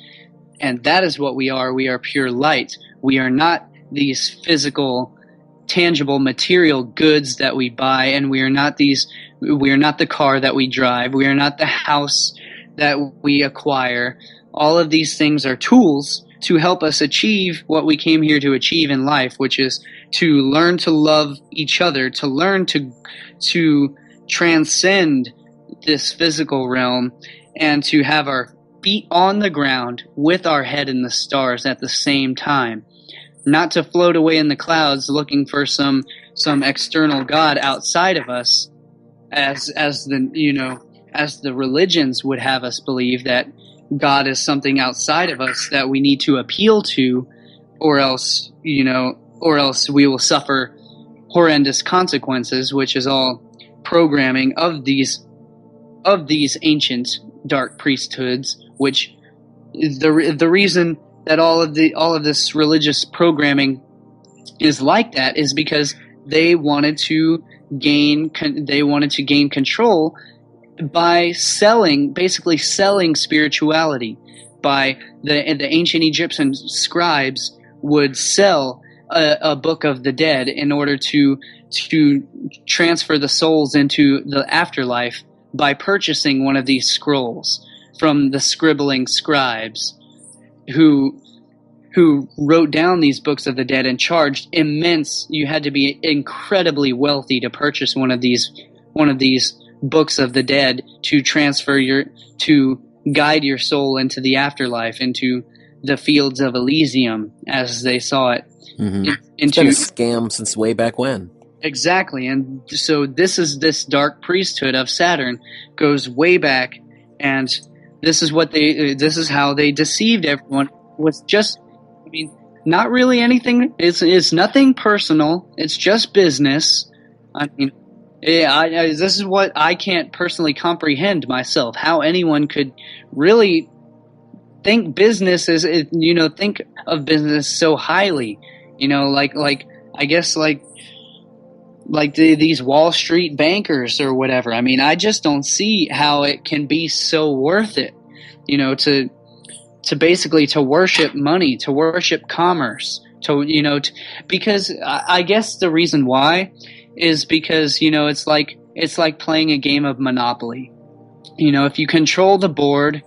that is what we are. We are pure light. We are not these physical, tangible, material goods that we buy, and we are not the car that we drive. We are not the house that we acquire. All of these things are tools to help us achieve what we came here to achieve in life, which is to learn to love each other, to learn to transcend this physical realm, and to have our feet on the ground with our head in the stars at the same time. Not to float away in the clouds looking for some external god outside of us, as the religions would have us believe, that God is something outside of us that we need to appeal to, or else we will suffer horrendous consequences, which is all programming of these ancient dark priesthoods. Which the reason that all of this religious programming is like that is because they wanted to gain control by basically selling spirituality. By the ancient Egyptian scribes would sell a book of the dead in order to transfer the souls into the afterlife by purchasing one of these scrolls from the scribbling scribes who wrote down these books of the dead and charged immense. You had to be incredibly wealthy to purchase one of these books of the dead to to guide your soul into the afterlife, into the fields of Elysium, as they saw it. Mm-hmm. It's been a scam since way back when. Exactly, and so this dark priesthood of Saturn goes way back, and this is how they deceived everyone. It was just, not really anything. It's nothing personal. It's just business. This is what I can't personally comprehend myself. How anyone could really think business is, think of business so highly. I guess these Wall Street bankers or whatever. I just don't see how it can be so worth it, to basically to worship money, to worship commerce, because I guess the reason why is because, it's like playing a game of Monopoly. If you control the board,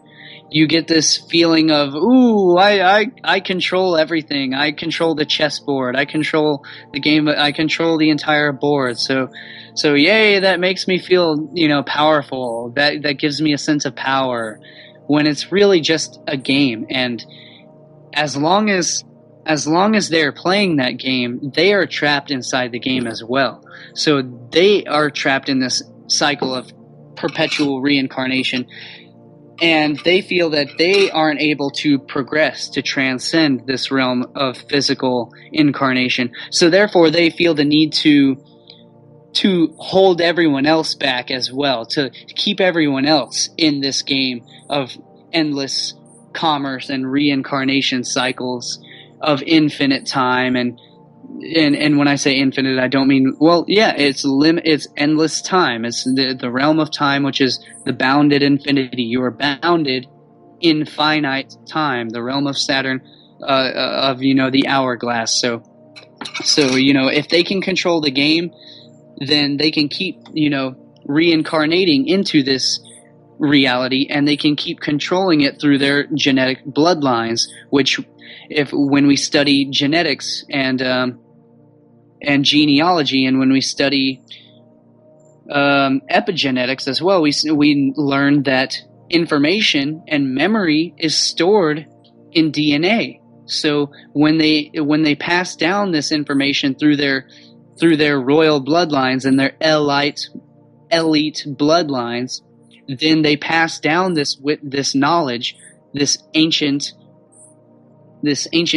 you get this feeling of, ooh, I control everything. I control the chessboard. I control the game. I control the entire board. So yay, that makes me feel, powerful. That gives me a sense of power, when it's really just a game. And as long as they're playing that game, they are trapped inside the game as well. So they are trapped in this cycle of perpetual reincarnation, and they feel that they aren't able to progress, to transcend this realm of physical incarnation. So therefore they feel the need to hold everyone else back as well, to keep everyone else in this game of endless commerce and reincarnation cycles of infinite time. And when I say infinite, I don't mean, well, yeah, it's endless time. It's the realm of time, which is the bounded infinity. You are bounded in finite time, the realm of Saturn, of the hourglass. So if they can control the game, then they can keep reincarnating into this reality, and they can keep controlling it through their genetic bloodlines, which, when we study genetics and genealogy, and when we study epigenetics as well, we learn that information and memory is stored in DNA. So when they pass down this information through their royal bloodlines and their elite bloodlines, then they pass down this knowledge, this ancient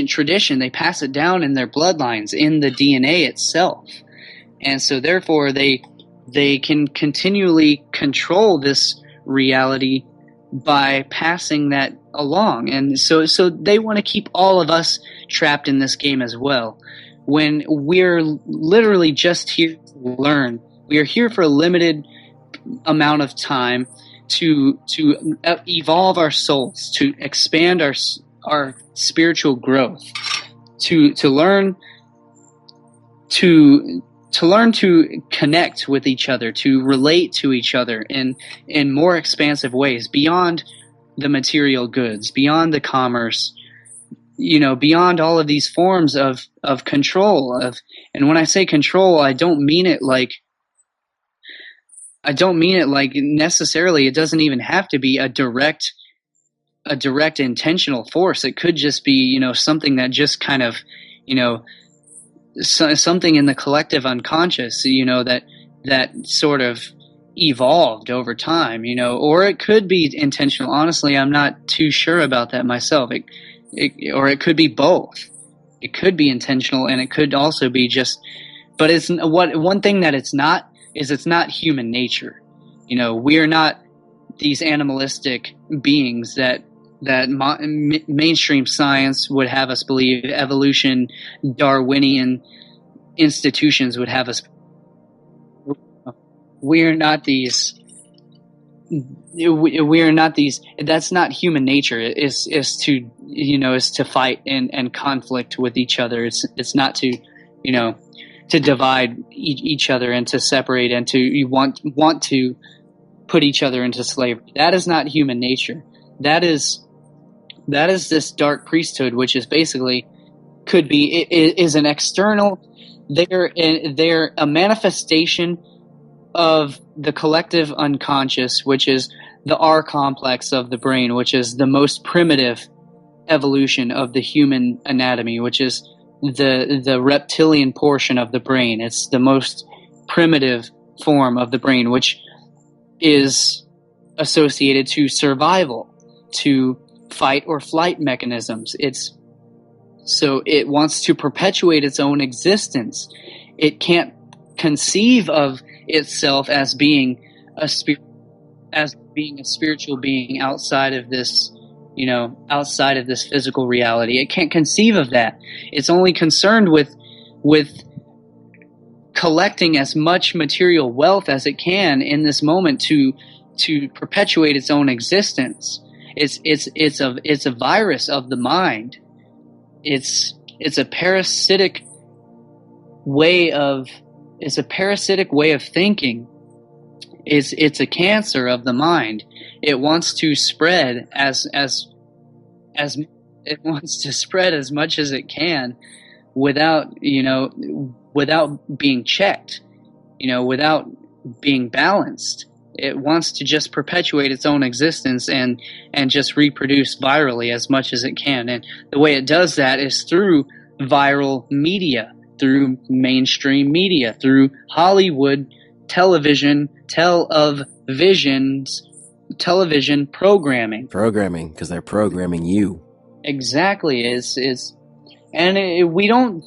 tradition. They pass it down in their bloodlines, in the DNA itself. And so therefore they can continually control this reality by passing that along. And so they want to keep all of us trapped in this game as well, when we're literally just here to learn. We are here for a limited amount of time to evolve our souls, to expand our spiritual growth, to learn to connect with each other, to relate to each other in more expansive ways, beyond the material goods, beyond the commerce, beyond all of these forms of control. And when I say control, I don't mean it like necessarily, it doesn't even have to be a direct intentional force. It could just be, something that just kind of, something in the collective unconscious, that sort of evolved over time, or it could be intentional. Honestly, I'm not too sure about that myself. Or it could be both. It could be intentional, and it could also be just, but one thing that it's not is it's not human nature. We are not these animalistic beings that mainstream science would have us believe, evolution, Darwinian institutions would have us. We are not these. We are not these. That's not human nature. Is to fight and conflict with each other. It's not to to divide each other and to separate and to want to put each other into slavery. That is not human nature. That is this dark priesthood, which is basically is an external. They're a manifestation of the collective unconscious, which is the R complex of the brain, which is the most primitive evolution of the human anatomy, which is the reptilian portion of the brain. It's the most primitive form of the brain, which is associated to survival, to fight or flight mechanisms. So it wants to perpetuate its own existence. It can't conceive of itself as being a spiritual being outside of this, outside of this physical reality. It can't conceive of that. It's only concerned with collecting as much material wealth as it can in this moment to perpetuate its own existence. It's a virus of the mind. It's a parasitic way of thinking, It's a cancer of the mind. It wants to spread as it wants to spread as much as it can without being checked, without being balanced. It wants to just perpetuate its own existence and just reproduce virally as much as it can. And the way it does that is through viral media, through mainstream media, through Hollywood television, television programming. Programming, because they're programming you. Exactly. We don't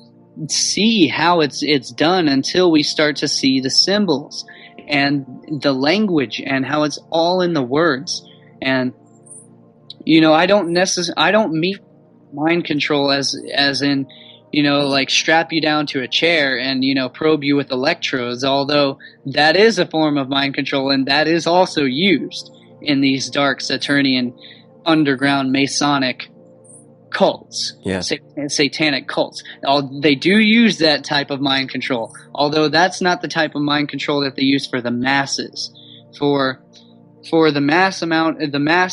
see how it's done until we start to see the symbols and the language and how it's all in the words. And I don't mean mind control as in like strap you down to a chair and probe you with electrodes, although that is a form of mind control, and that is also used in these dark Saturnian underground Masonic cults, satanic cults. They do use that type of mind control, although that's not the type of mind control that they use for the masses. For the mass,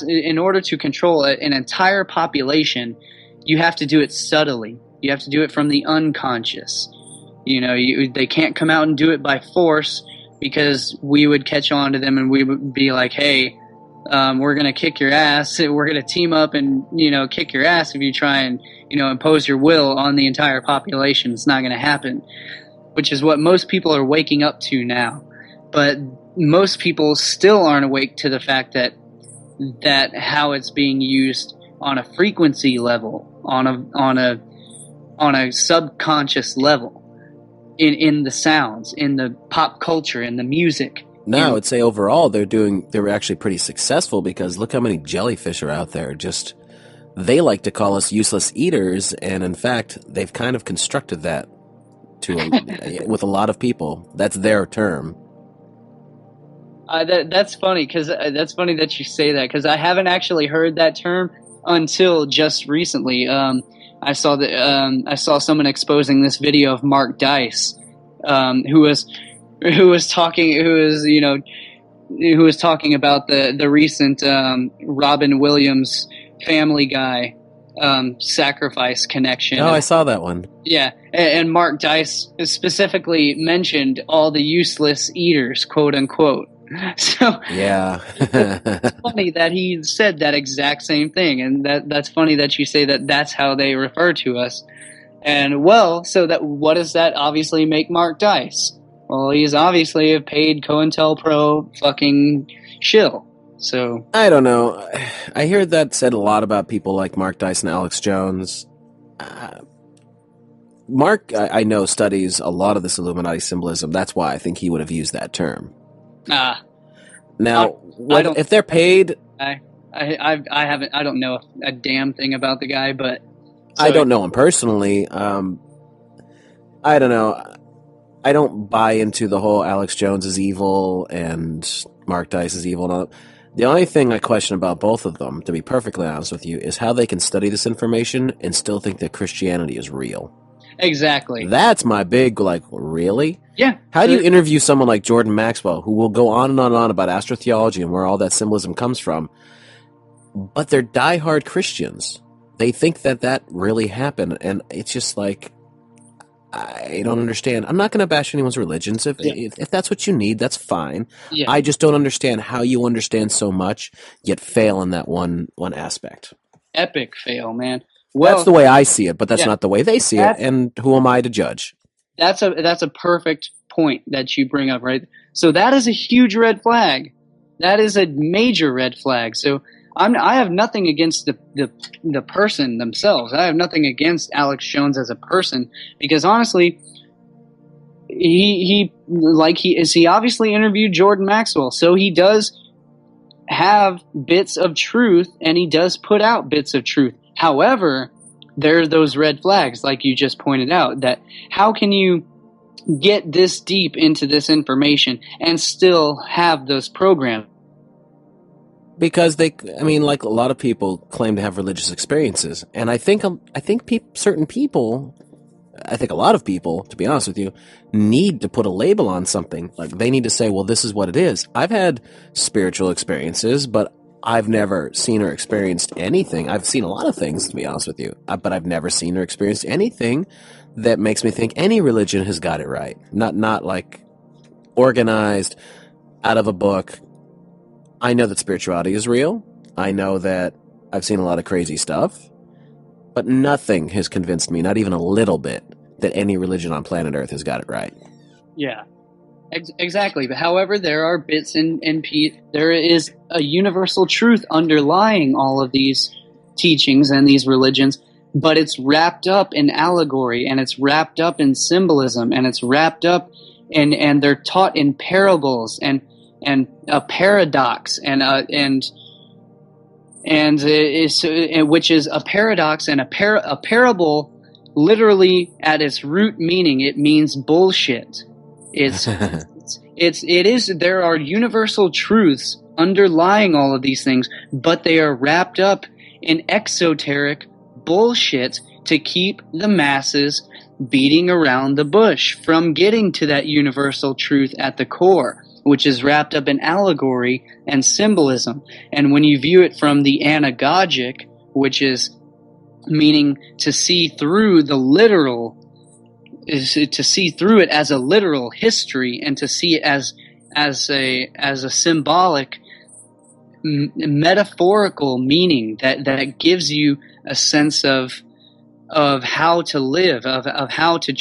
in order to control an entire population, you have to do it subtly. You have to do it from the unconscious. They can't come out and do it by force, because we would catch on to them and we would be like, hey, we're going to kick your ass. We're going to team up and, kick your ass if you try and, impose your will on the entire population. It's not going to happen, which is what most people are waking up to now. But most people still aren't awake to the fact that how it's being used on a frequency level, on a subconscious level, in the sounds, in the pop culture, in the music. No, I would say overall they're actually pretty successful, because look how many jellyfish are out there. Just, they like to call us useless eaters, and in fact, they've kind of constructed that with a lot of people. That's their term. That's funny, because that's funny that you say that, because I haven't actually heard that term until just recently. I saw someone exposing this video of Mark Dice, who was talking about the recent Robin Williams Family Guy sacrifice connection. Oh, I saw that one. Yeah, and Mark Dice specifically mentioned all the useless eaters, quote unquote. So yeah, it's funny that he said that exact same thing, and that's funny that you say that's how they refer to us. And so what does that obviously make Mark Dice? Well, he's obviously a paid COINTELPRO fucking shill. So I don't know. I hear that said a lot about people like Mark Dice and Alex Jones. Mark, I know, studies a lot of this Illuminati symbolism. That's why I think he would have used that term. Now, if they're paid, I don't know a damn thing about the guy, but I don't know him personally. I don't know. I don't buy into the whole Alex Jones is evil and Mark Dice is evil and all that. The only thing I question about both of them, to be perfectly honest with you, is how they can study this information and still think that Christianity is real. Exactly. That's my big, really? Yeah. How do you interview someone like Jordan Maxwell, who will go on and on and on about astrotheology and where all that symbolism comes from, but they're diehard Christians? They think that really happened, and it's just like, I don't understand. I'm not going to bash anyone's religions. If that's what you need, that's fine. Yeah. I just don't understand how you understand so much, yet fail in that one aspect. Epic fail, man. Well, that's the way I see it, but that's not the way they see it, and who am I to judge? That's a perfect point that you bring up, right? So that is a huge red flag. That is a major red flag. So I have nothing against the person themselves. I have nothing against Alex Jones as a person, because honestly, he obviously interviewed Jordan Maxwell, so he does have bits of truth, and he does put out bits of truth. However, there are those red flags, like you just pointed out, that how can you get this deep into this information and still have those programs? Because like a lot of people claim to have religious experiences, and I think certain people, I think a lot of people, to be honest with you, need to put a label on something. Like, they need to say, well, this is what it is. I've had spiritual experiences, but I've never seen or experienced anything. I've seen a lot of things, to be honest with you, but I've never seen or experienced anything that makes me think any religion has got it right. Not like organized out of a book. I know that spirituality is real. I know that I've seen a lot of crazy stuff, but nothing has convinced me, not even a little bit, that any religion on planet Earth has got it right. Yeah, exactly. But however, there are bits there is a universal truth underlying all of these teachings and these religions, but it's wrapped up in allegory, and it's wrapped up in symbolism, and it's wrapped up and they're taught in parables and a paradox which is a paradox, and a parable. Literally, at its root meaning, it means bullshit. There are universal truths underlying all of these things, but they are wrapped up in exoteric bullshit to keep the masses beating around the bush from getting to that universal truth at the core, which is wrapped up in allegory and symbolism. And when you view it from the anagogic, which is meaning to see through the literal, is to see through it as a literal history, and to see it as a symbolic, metaphorical meaning that gives you a sense of how to live, of how to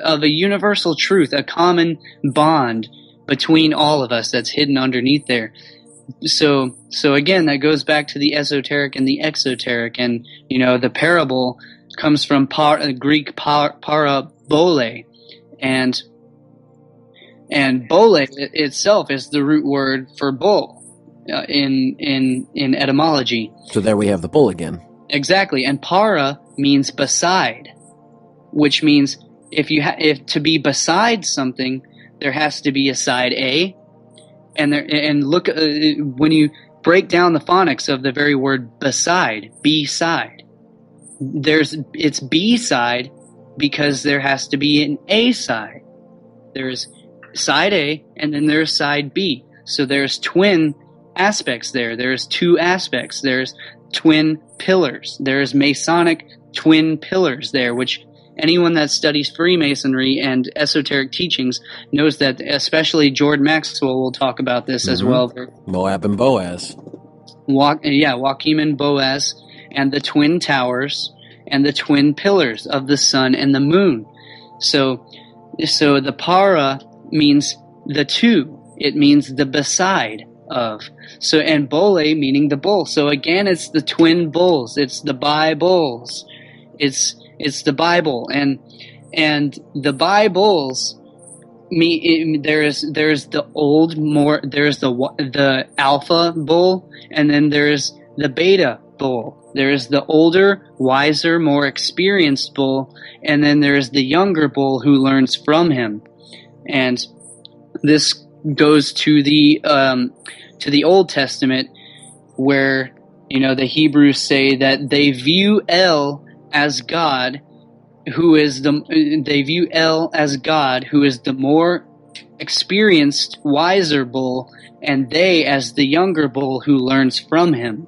of a universal truth, a common bond between all of us that's hidden underneath there. So again, that goes back to the esoteric and the exoteric, and the parable comes from Greek parabole, and bole itself is the root word for bull in etymology. So there we have the bull again. Exactly, and para means beside, which means if to be beside something, there has to be a side A, and look when you break down the phonics of the very word beside, B-side, it's B-side because there has to be an A side. There's side A and then there's side B. So there's twin aspects there. There's two aspects. There's twin pillars. There's Masonic twin pillars there, which anyone that studies Freemasonry and esoteric teachings knows that, especially Jordan Maxwell will talk about this as well. Moab and Boaz. Joachim and Boaz, and the twin towers and the twin pillars of the sun and the moon. So the para means the two. It means the beside of. So, and bole meaning the bull. So again, it's the twin bulls. It's the Bibles. It's the Bible, and the Bibles. There's the old there's the alpha bull, and then there's the beta bull. There's the older, wiser, more experienced bull, and then there's the younger bull who learns from him. And this goes to the Old Testament, where the Hebrews say that they view El as God, they view El as God, who is the more experienced, wiser bull, and they as the younger bull who learns from him.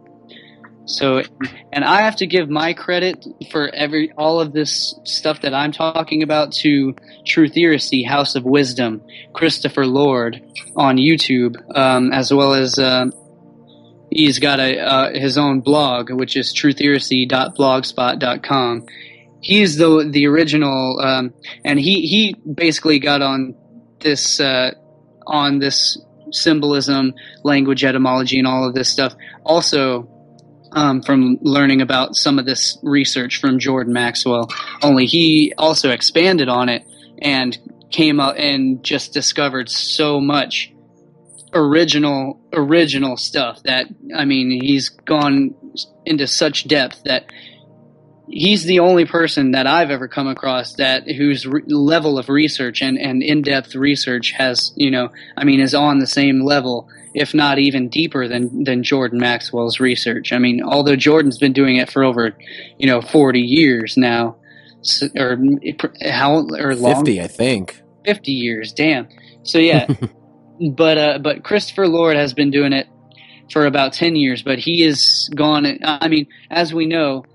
So, and I have to give my credit for all of this stuff that I'm talking about to True Theorisy, House of Wisdom, Christopher Lord on YouTube, as well as he's got his own blog, which is truetheorisy.blogspot.com. He's the original, and he basically got on this symbolism, language etymology, and all of this stuff. Also, from learning about some of this research from Jordan Maxwell. Only he also expanded on it and came out and just discovered so much original stuff that, he's gone into such depth that he's the only person that I've ever come across whose level of research and in-depth research has, is on the same level, if not even deeper than Jordan Maxwell's research. Although Jordan's been doing it for over, 40 years now. or how or long? 50, I think. 50 years. Damn. So yeah, but Christopher Lord has been doing it for about 10 years, but he is gone. I mean, as we know,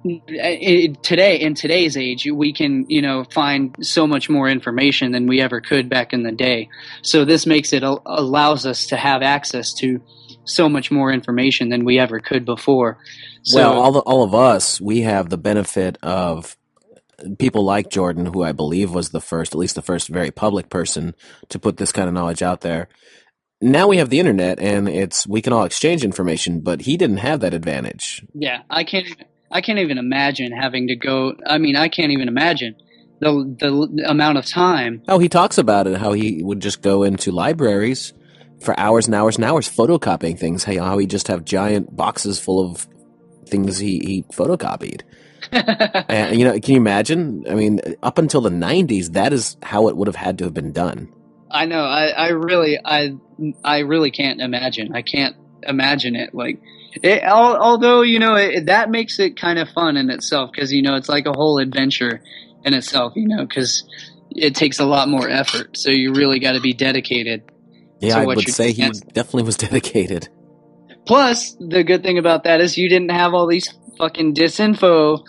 in today's age, we can, find so much more information than we ever could back in the day. So this makes it allows us to have access to so much more information than we ever could before. So, well, all of us, we have the benefit of people like Jordan, who I believe was at least the first very public person to put this kind of knowledge out there. Now we have the internet, and we can all exchange information, but he didn't have that advantage. Yeah, I can't even imagine having to go. I mean, I can't even imagine the amount of time. Oh, he talks about it, how he would just go into libraries for hours and hours and hours photocopying things, how he just have giant boxes full of things he photocopied. And, can you imagine? I mean, up until the 90s, that is how it would have had to have been done. I know. I really can't imagine. I can't imagine it. Like, although that makes it kind of fun in itself, because it's like a whole adventure in itself. Because it takes a lot more effort. So you really got to be dedicated. Yeah, I would say he definitely was dedicated. Plus, the good thing about that is you didn't have all these fucking disinfo,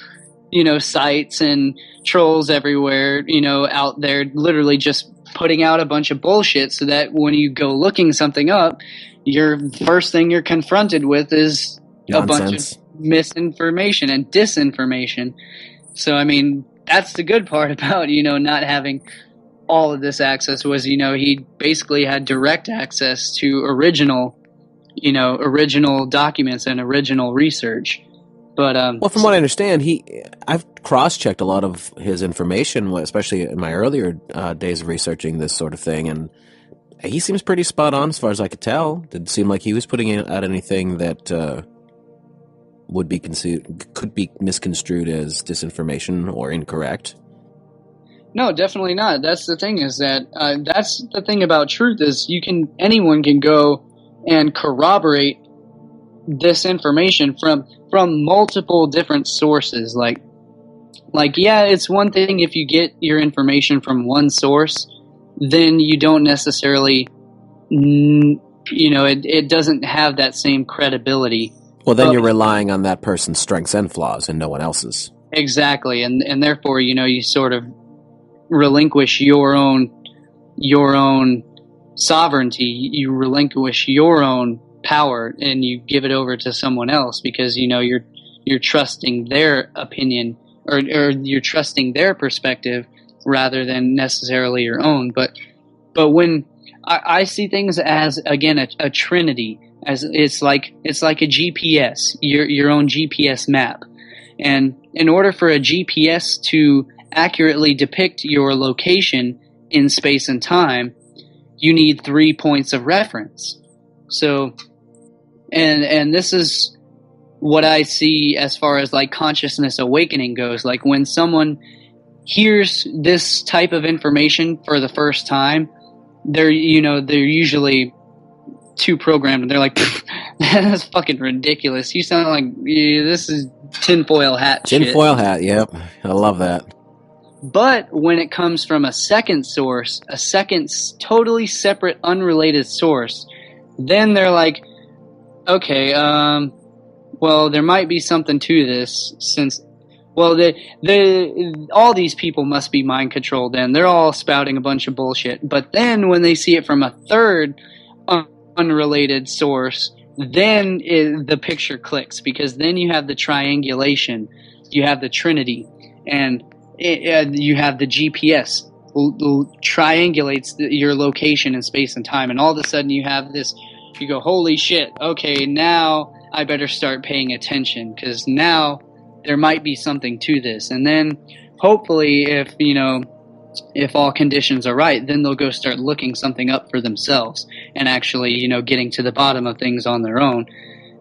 sites and trolls everywhere, out there literally just putting out a bunch of bullshit, so that when you go looking something up, your first thing you're confronted with is nonsense. A bunch of misinformation and disinformation. So, I mean, that's the good part about, not having all of this access was, he basically had direct access to original documents and original research. But well, from what I understand, I've cross-checked a lot of his information, especially in my earlier days of researching this sort of thing, and he seems pretty spot on as far as I could tell. Didn't seem like he was putting out anything that could be misconstrued as disinformation or incorrect. No, definitely not. That's the thing, is that that's the thing about truth, is anyone can go and corroborate this information from multiple different sources. Like yeah, it's one thing if you get your information from one source, then you don't necessarily, it doesn't have that same credibility. Well, then you're relying on that person's strengths and flaws and no one else's. Exactly, and therefore, you sort of relinquish your own sovereignty. You relinquish your own power, and you give it over to someone else, because you're trusting their opinion, or you're trusting their perspective rather than necessarily your own. But when I see things as, again, a trinity, as it's like a GPS, your own GPS map. And in order for a GPS to accurately depict your location in space and time, you need 3 points of reference. So, and this is what I see as far as like consciousness awakening goes. Like when someone hears this type of information for the first time, they're usually too programmed, and they're like, that's fucking ridiculous. You sound like this is tinfoil hat shit. Tinfoil hat, yep. I love that. But when it comes from a second source, a second totally separate, unrelated source, then they're like, okay, well, there might be something to this, since, well, all these people must be mind controlled, and they're all spouting a bunch of bullshit. But then when they see it from a third unrelated source, then the picture clicks, because then you have the triangulation, you have the trinity, and you have the GPS triangulates your location in space and time, and all of a sudden you have this. You go, holy shit! Okay, now I better start paying attention, because now there might be something to this. And then hopefully, if all conditions are right, then they'll go start looking something up for themselves and actually, getting to the bottom of things on their own,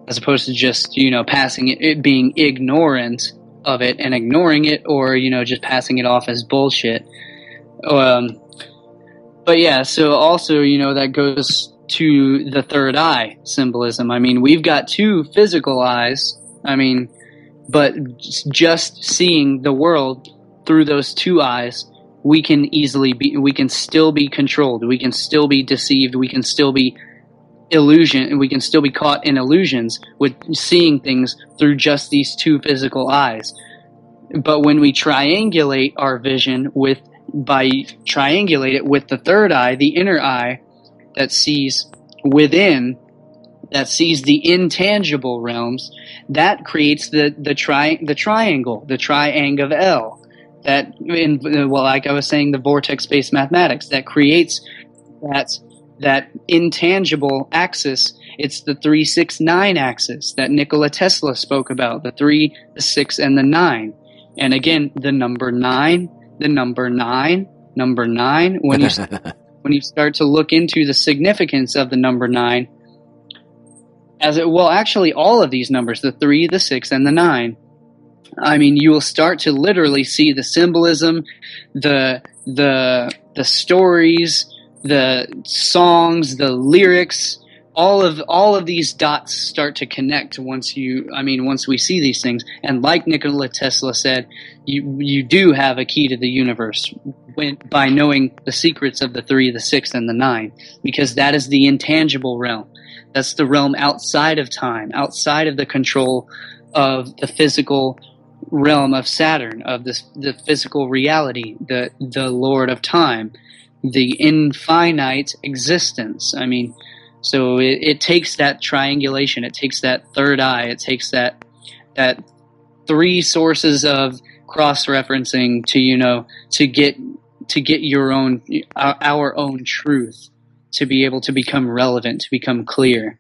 as opposed to just, passing it being ignorant of it and ignoring it, or, just passing it off as bullshit. But yeah, so also, that goes to the third eye symbolism. I mean, we've got two physical eyes. I mean, But just seeing the world through those two eyes, we can still be controlled. We can still be deceived. We can still be we can still be caught in illusions with seeing things through just these two physical eyes. But when we triangulate our vision triangulate it with the third eye, the inner eye that sees within, that sees the intangible realms, that creates the triangle, the triang of L. That, like I was saying, the vortex-based mathematics that creates that intangible axis. It's the 3, 6, 9 axis that Nikola Tesla spoke about, the 3, the 6, and the 9. And again, the number 9, when you start to look into the significance of the number 9, actually all of these numbers, the 3, the 6, and the 9, I mean, you will start to literally see the symbolism, the stories, the songs, the lyrics, all of these dots start to connect once we see these things. And like Nikola Tesla said, you do have a key to the universe by knowing the secrets of the 3, the 6, and the 9, because that is the intangible realm. That's the realm outside of time, outside of the control of the physical realm of Saturn, of the physical reality, the Lord of Time, the infinite existence. I mean, so it takes that triangulation, it takes that third eye, it takes that 3 sources of cross-referencing to get our own truth, to be able to become relevant, to become clear.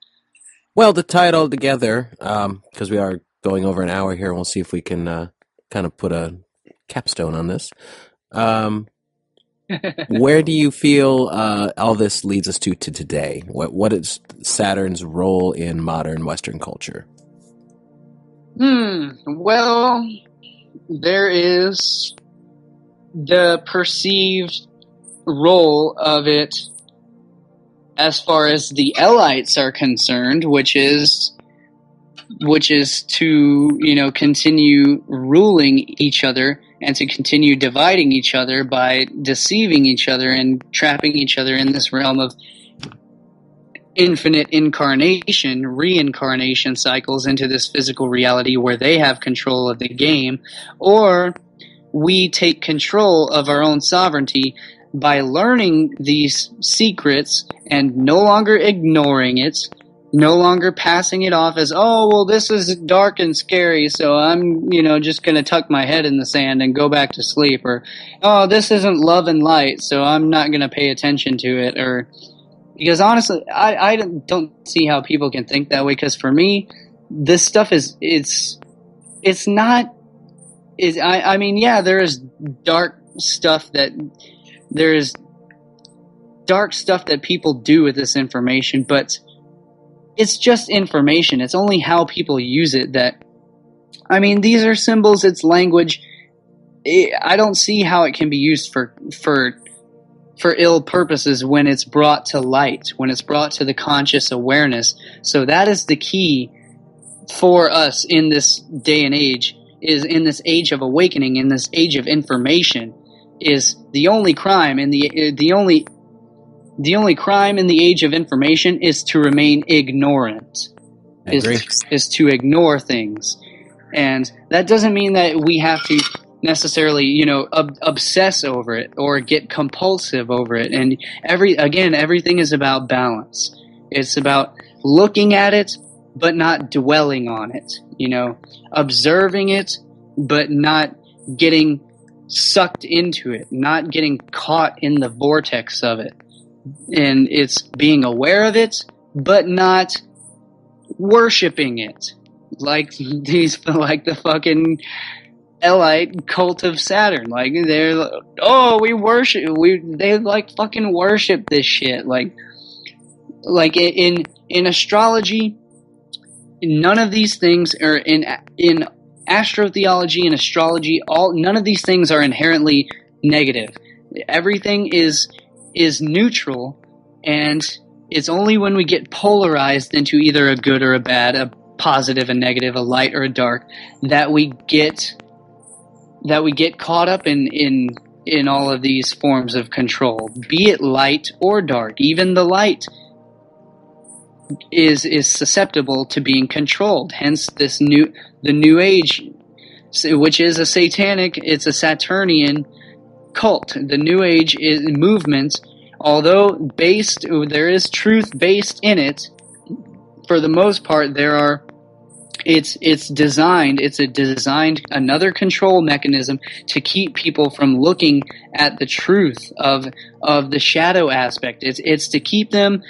Well, to tie it all together, because we are going over an hour here, we'll see if we can kind of put a capstone on this. Where do you feel all this leads us to today? What is Saturn's role in modern Western culture? Well, there is the perceived role of it as far as the Elites are concerned, which is to continue ruling each other and to continue dividing each other by deceiving each other and trapping each other in this realm of infinite reincarnation cycles into this physical reality where they have control of the game. Or we take control of our own sovereignty by learning these secrets and no longer ignoring it, no longer passing it off as, oh, well, this is dark and scary, so I'm, just going to tuck my head in the sand and go back to sleep. Or, oh, this isn't love and light, so I'm not going to pay attention to it. Or, because honestly, I don't see how people can think that way, because for me, this stuff it's not, I mean, yeah, there is dark stuff that people do with this information, but it's just information. It's only how people use it these are symbols, it's language. I don't see how it can be used for ill purposes when it's brought to light, when it's brought to the conscious awareness. So that is the key for us in this day and age, is in this age of awakening, in this age of information, is the only crime in the only crime in the age of information is to remain ignorant. Is to ignore things. And that doesn't mean that we have to necessarily, obsess over it or get compulsive over it. And everything is about balance. It's about looking at it, but not dwelling on it, observing it, but not getting sucked into it, not getting caught in the vortex of it. And it's being aware of it, but not worshiping it. Like the fucking Elite cult of Saturn. Like, they're, oh, they like fucking worship this shit. Like in astrology, none of these things are in astrotheology and astrology, none of these things are inherently negative. Everything is neutral, and it's only when we get polarized into either a good or a bad, positive and negative, a light or a dark, that we get caught up in all of these forms of control, be it light or dark. Even the light is susceptible to being controlled. Hence the New Age, which is a satanic, it's a Saturnian cult. The New Age movement, although there is truth based in it, for the most part, it's designed another control mechanism to keep people from looking at the truth of the shadow aspect. It's to keep them,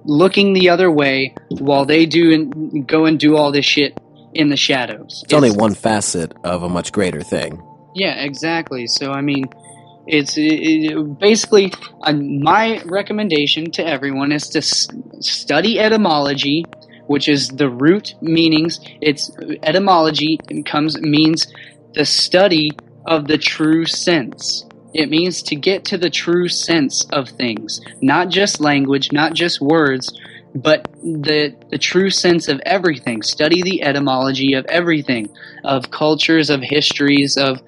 looking the other way while they go and do all this shit in the shadows. It's only one facet of a much greater thing. Yeah, exactly. So, I mean, basically, my recommendation to everyone is to study etymology, which is the root meanings. Etymology means the study of the true sense. It means to get to the true sense of things, not just language, not just words, but the true sense of everything. Study the etymology of everything, of cultures, of histories, of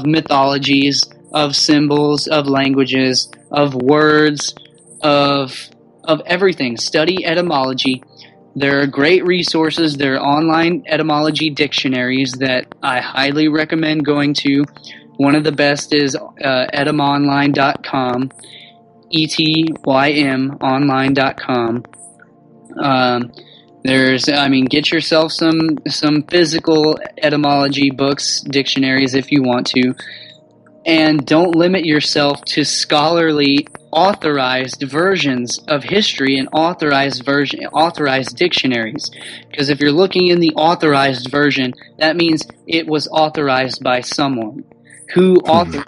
mythologies, of symbols, of languages, of words, of everything. Study etymology. There are great resources. There are online etymology dictionaries that I highly recommend going to. One of the best is etymonline.com, etymonline.com. Get yourself some physical etymology books, dictionaries if you want to, and don't limit yourself to scholarly authorized versions of history and authorized dictionaries. Because if you're looking in the authorized version, that means it was authorized by someone. Who authorized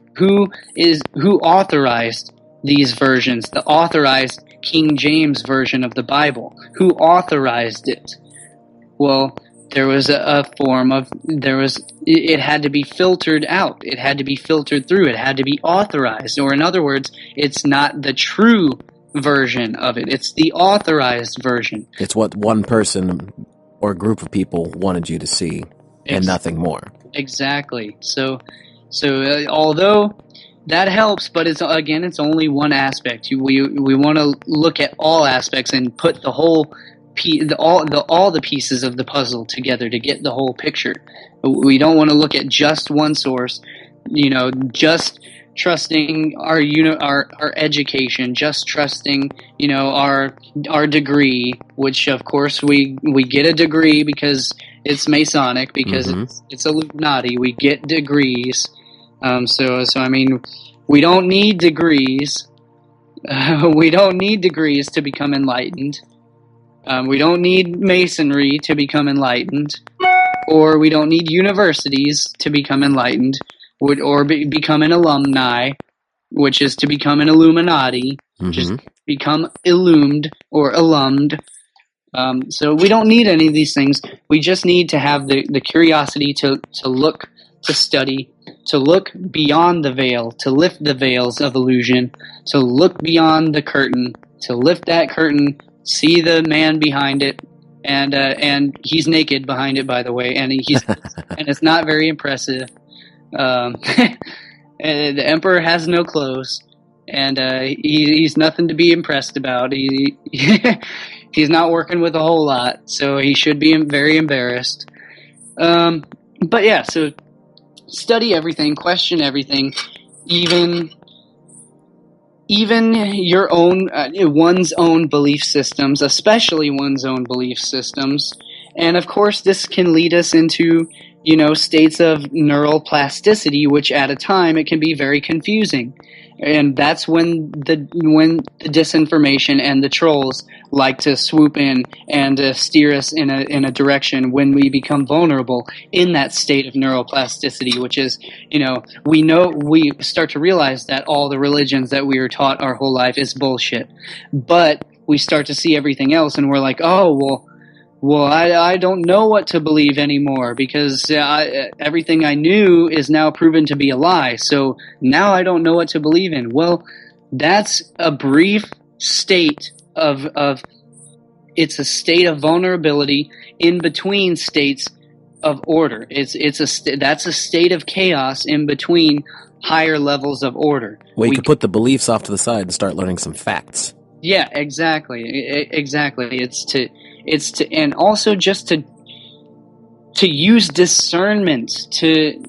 these versions? The authorized King James version of the Bible. Who authorized it? Well, there was it had to be filtered out. It had to be filtered through. It had to be authorized. Or in other words, it's not the true version of it. It's the authorized version. It's what one person or group of people wanted you to see, and nothing more. Exactly. So although that helps, but it's only one aspect. We want to look at all aspects and put the whole all the pieces of the puzzle together to get the whole picture. We don't want to look at just one source, just trusting our education, just trusting our degree, which of course we get a degree because it's Masonic, because it's Illuminati. We get degrees. So I mean, we don't need degrees. We don't need degrees to become enlightened. We don't need masonry to become enlightened, or we don't need universities to become enlightened, or become an alumni, which is to become an Illuminati, just become illumed or alumned. So we don't need any of these things. We just need to have the curiosity to look, to study, to look beyond the veil, to lift the veils of illusion, to look beyond the curtain, to lift that curtain, see the man behind it, and he's naked behind it, by the way, and and it's not very impressive. The emperor has no clothes, and he's nothing to be impressed about. He's not working with a whole lot, so he should be very embarrassed. But yeah, so study everything, question everything, even your own, one's own belief systems, especially one's own belief systems. And of course, this can lead us into, states of neural plasticity, which at a time it can be very confusing. And that's when the disinformation and the trolls like to swoop in and steer us in a direction when we become vulnerable in that state of neuroplasticity, which is, we start to realize that all the religions that we were taught our whole life is bullshit. But we start to see everything else and we're like, oh, well, I don't know what to believe anymore because everything I knew is now proven to be a lie. So now I don't know what to believe in. Well, that's a brief state of it's a state of vulnerability in between states of order. That's a state of chaos in between higher levels of order. Well, you could put the beliefs off to the side and start learning some facts. Yeah, exactly. Exactly. It's to, and also just to use discernment, to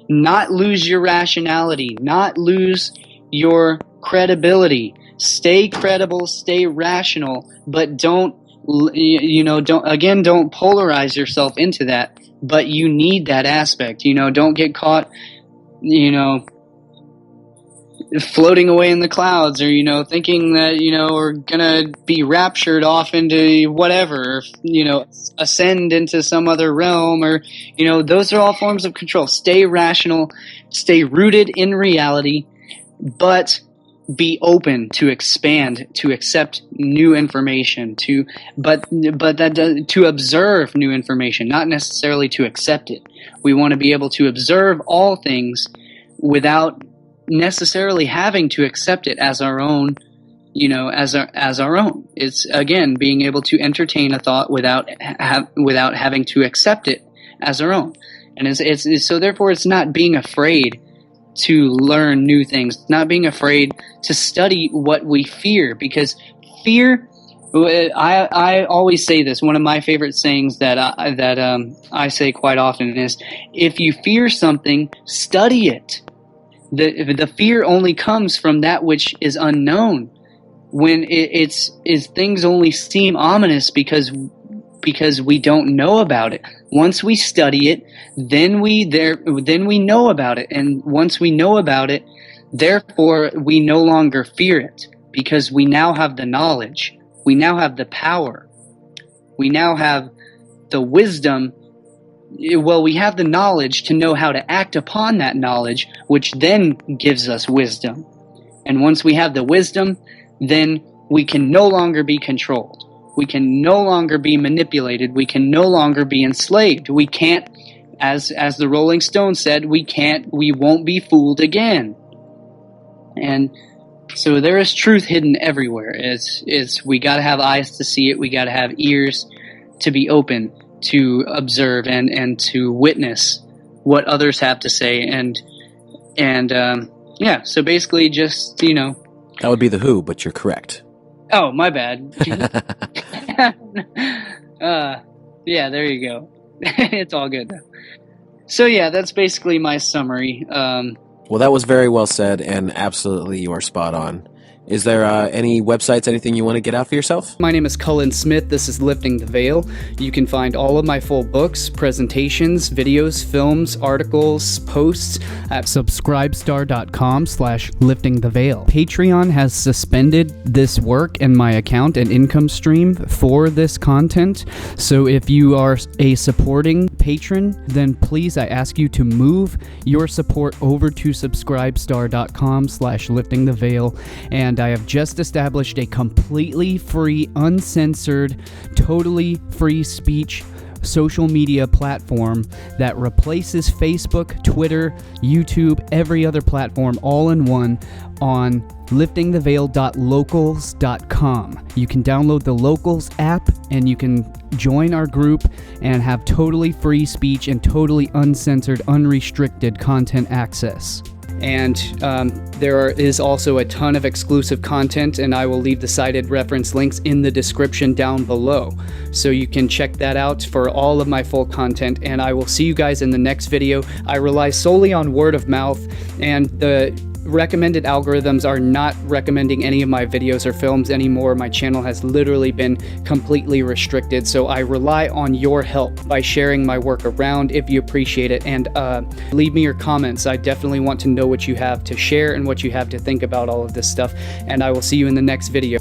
not lose your rationality, not lose your credibility. Stay credible, stay rational, but don't polarize yourself into that. But you need that aspect. Don't get caught, floating away in the clouds, or thinking that we're gonna be raptured off into whatever, ascend into some other realm, or those are all forms of control. Stay rational, stay rooted in reality, but be open to expand, to accept new information, to observe new information, not necessarily to accept it. We want to be able to observe all things without necessarily having to accept it as our own, as our own. It's, again, being able to entertain a thought without having to accept it as our own. And it's so therefore it's not being afraid to learn new things, not being afraid to study what we fear, because fear, I always say this, one of my favorite sayings that I say quite often is, if you fear something, study it. The fear only comes from that which is unknown. When it's things only seem ominous because we don't know about it. Once we study it, then we know about it, and once we know about it, therefore we no longer fear it, because we now have the knowledge, we now have the power, we now have the wisdom. Well, we have the knowledge to know how to act upon that knowledge, which then gives us wisdom. And once we have the wisdom, then we can no longer be controlled. We can no longer be manipulated. We can no longer be enslaved. We can't, as the Rolling Stones said, we won't be fooled again. And so there is truth hidden everywhere. We got to have eyes to see it. We got to have ears to be open to observe and to witness what others have to say. So basically just, That would be the Who, but you're correct. Oh, my bad. Yeah, there you go. It's all good though. So yeah, that's basically my summary. Well, that was very well said, and absolutely you are spot on. Is there any websites, anything you want to get out for yourself? My name is Cullen Smith. This is Lifting the Veil. You can find all of my full books, presentations, videos, films, articles, posts at subscribestar.com/liftingtheveil. Patreon has suspended this work and my account and income stream for this content. So if you are a supporting patron, then please, I ask you to move your support over to subscribestar.com/liftingtheveil. And I have just established a completely free, uncensored, totally free speech social media platform that replaces Facebook, Twitter, YouTube, every other platform all in one on liftingtheveil.locals.com. You can download the Locals app and you can join our group and have totally free speech and totally uncensored, unrestricted content access. And there is also a ton of exclusive content, and I will leave the cited reference links in the description down below. So you can check that out for all of my full content, and I will see you guys in the next video. I rely solely on word of mouth, and the recommended algorithms are not recommending any of my videos or films anymore. My channel has literally been completely restricted, so I rely on your help by sharing my work around if you appreciate it, and leave me your comments. I definitely want to know what you have to share and what you have to think about all of this stuff, and I will see you in the next video.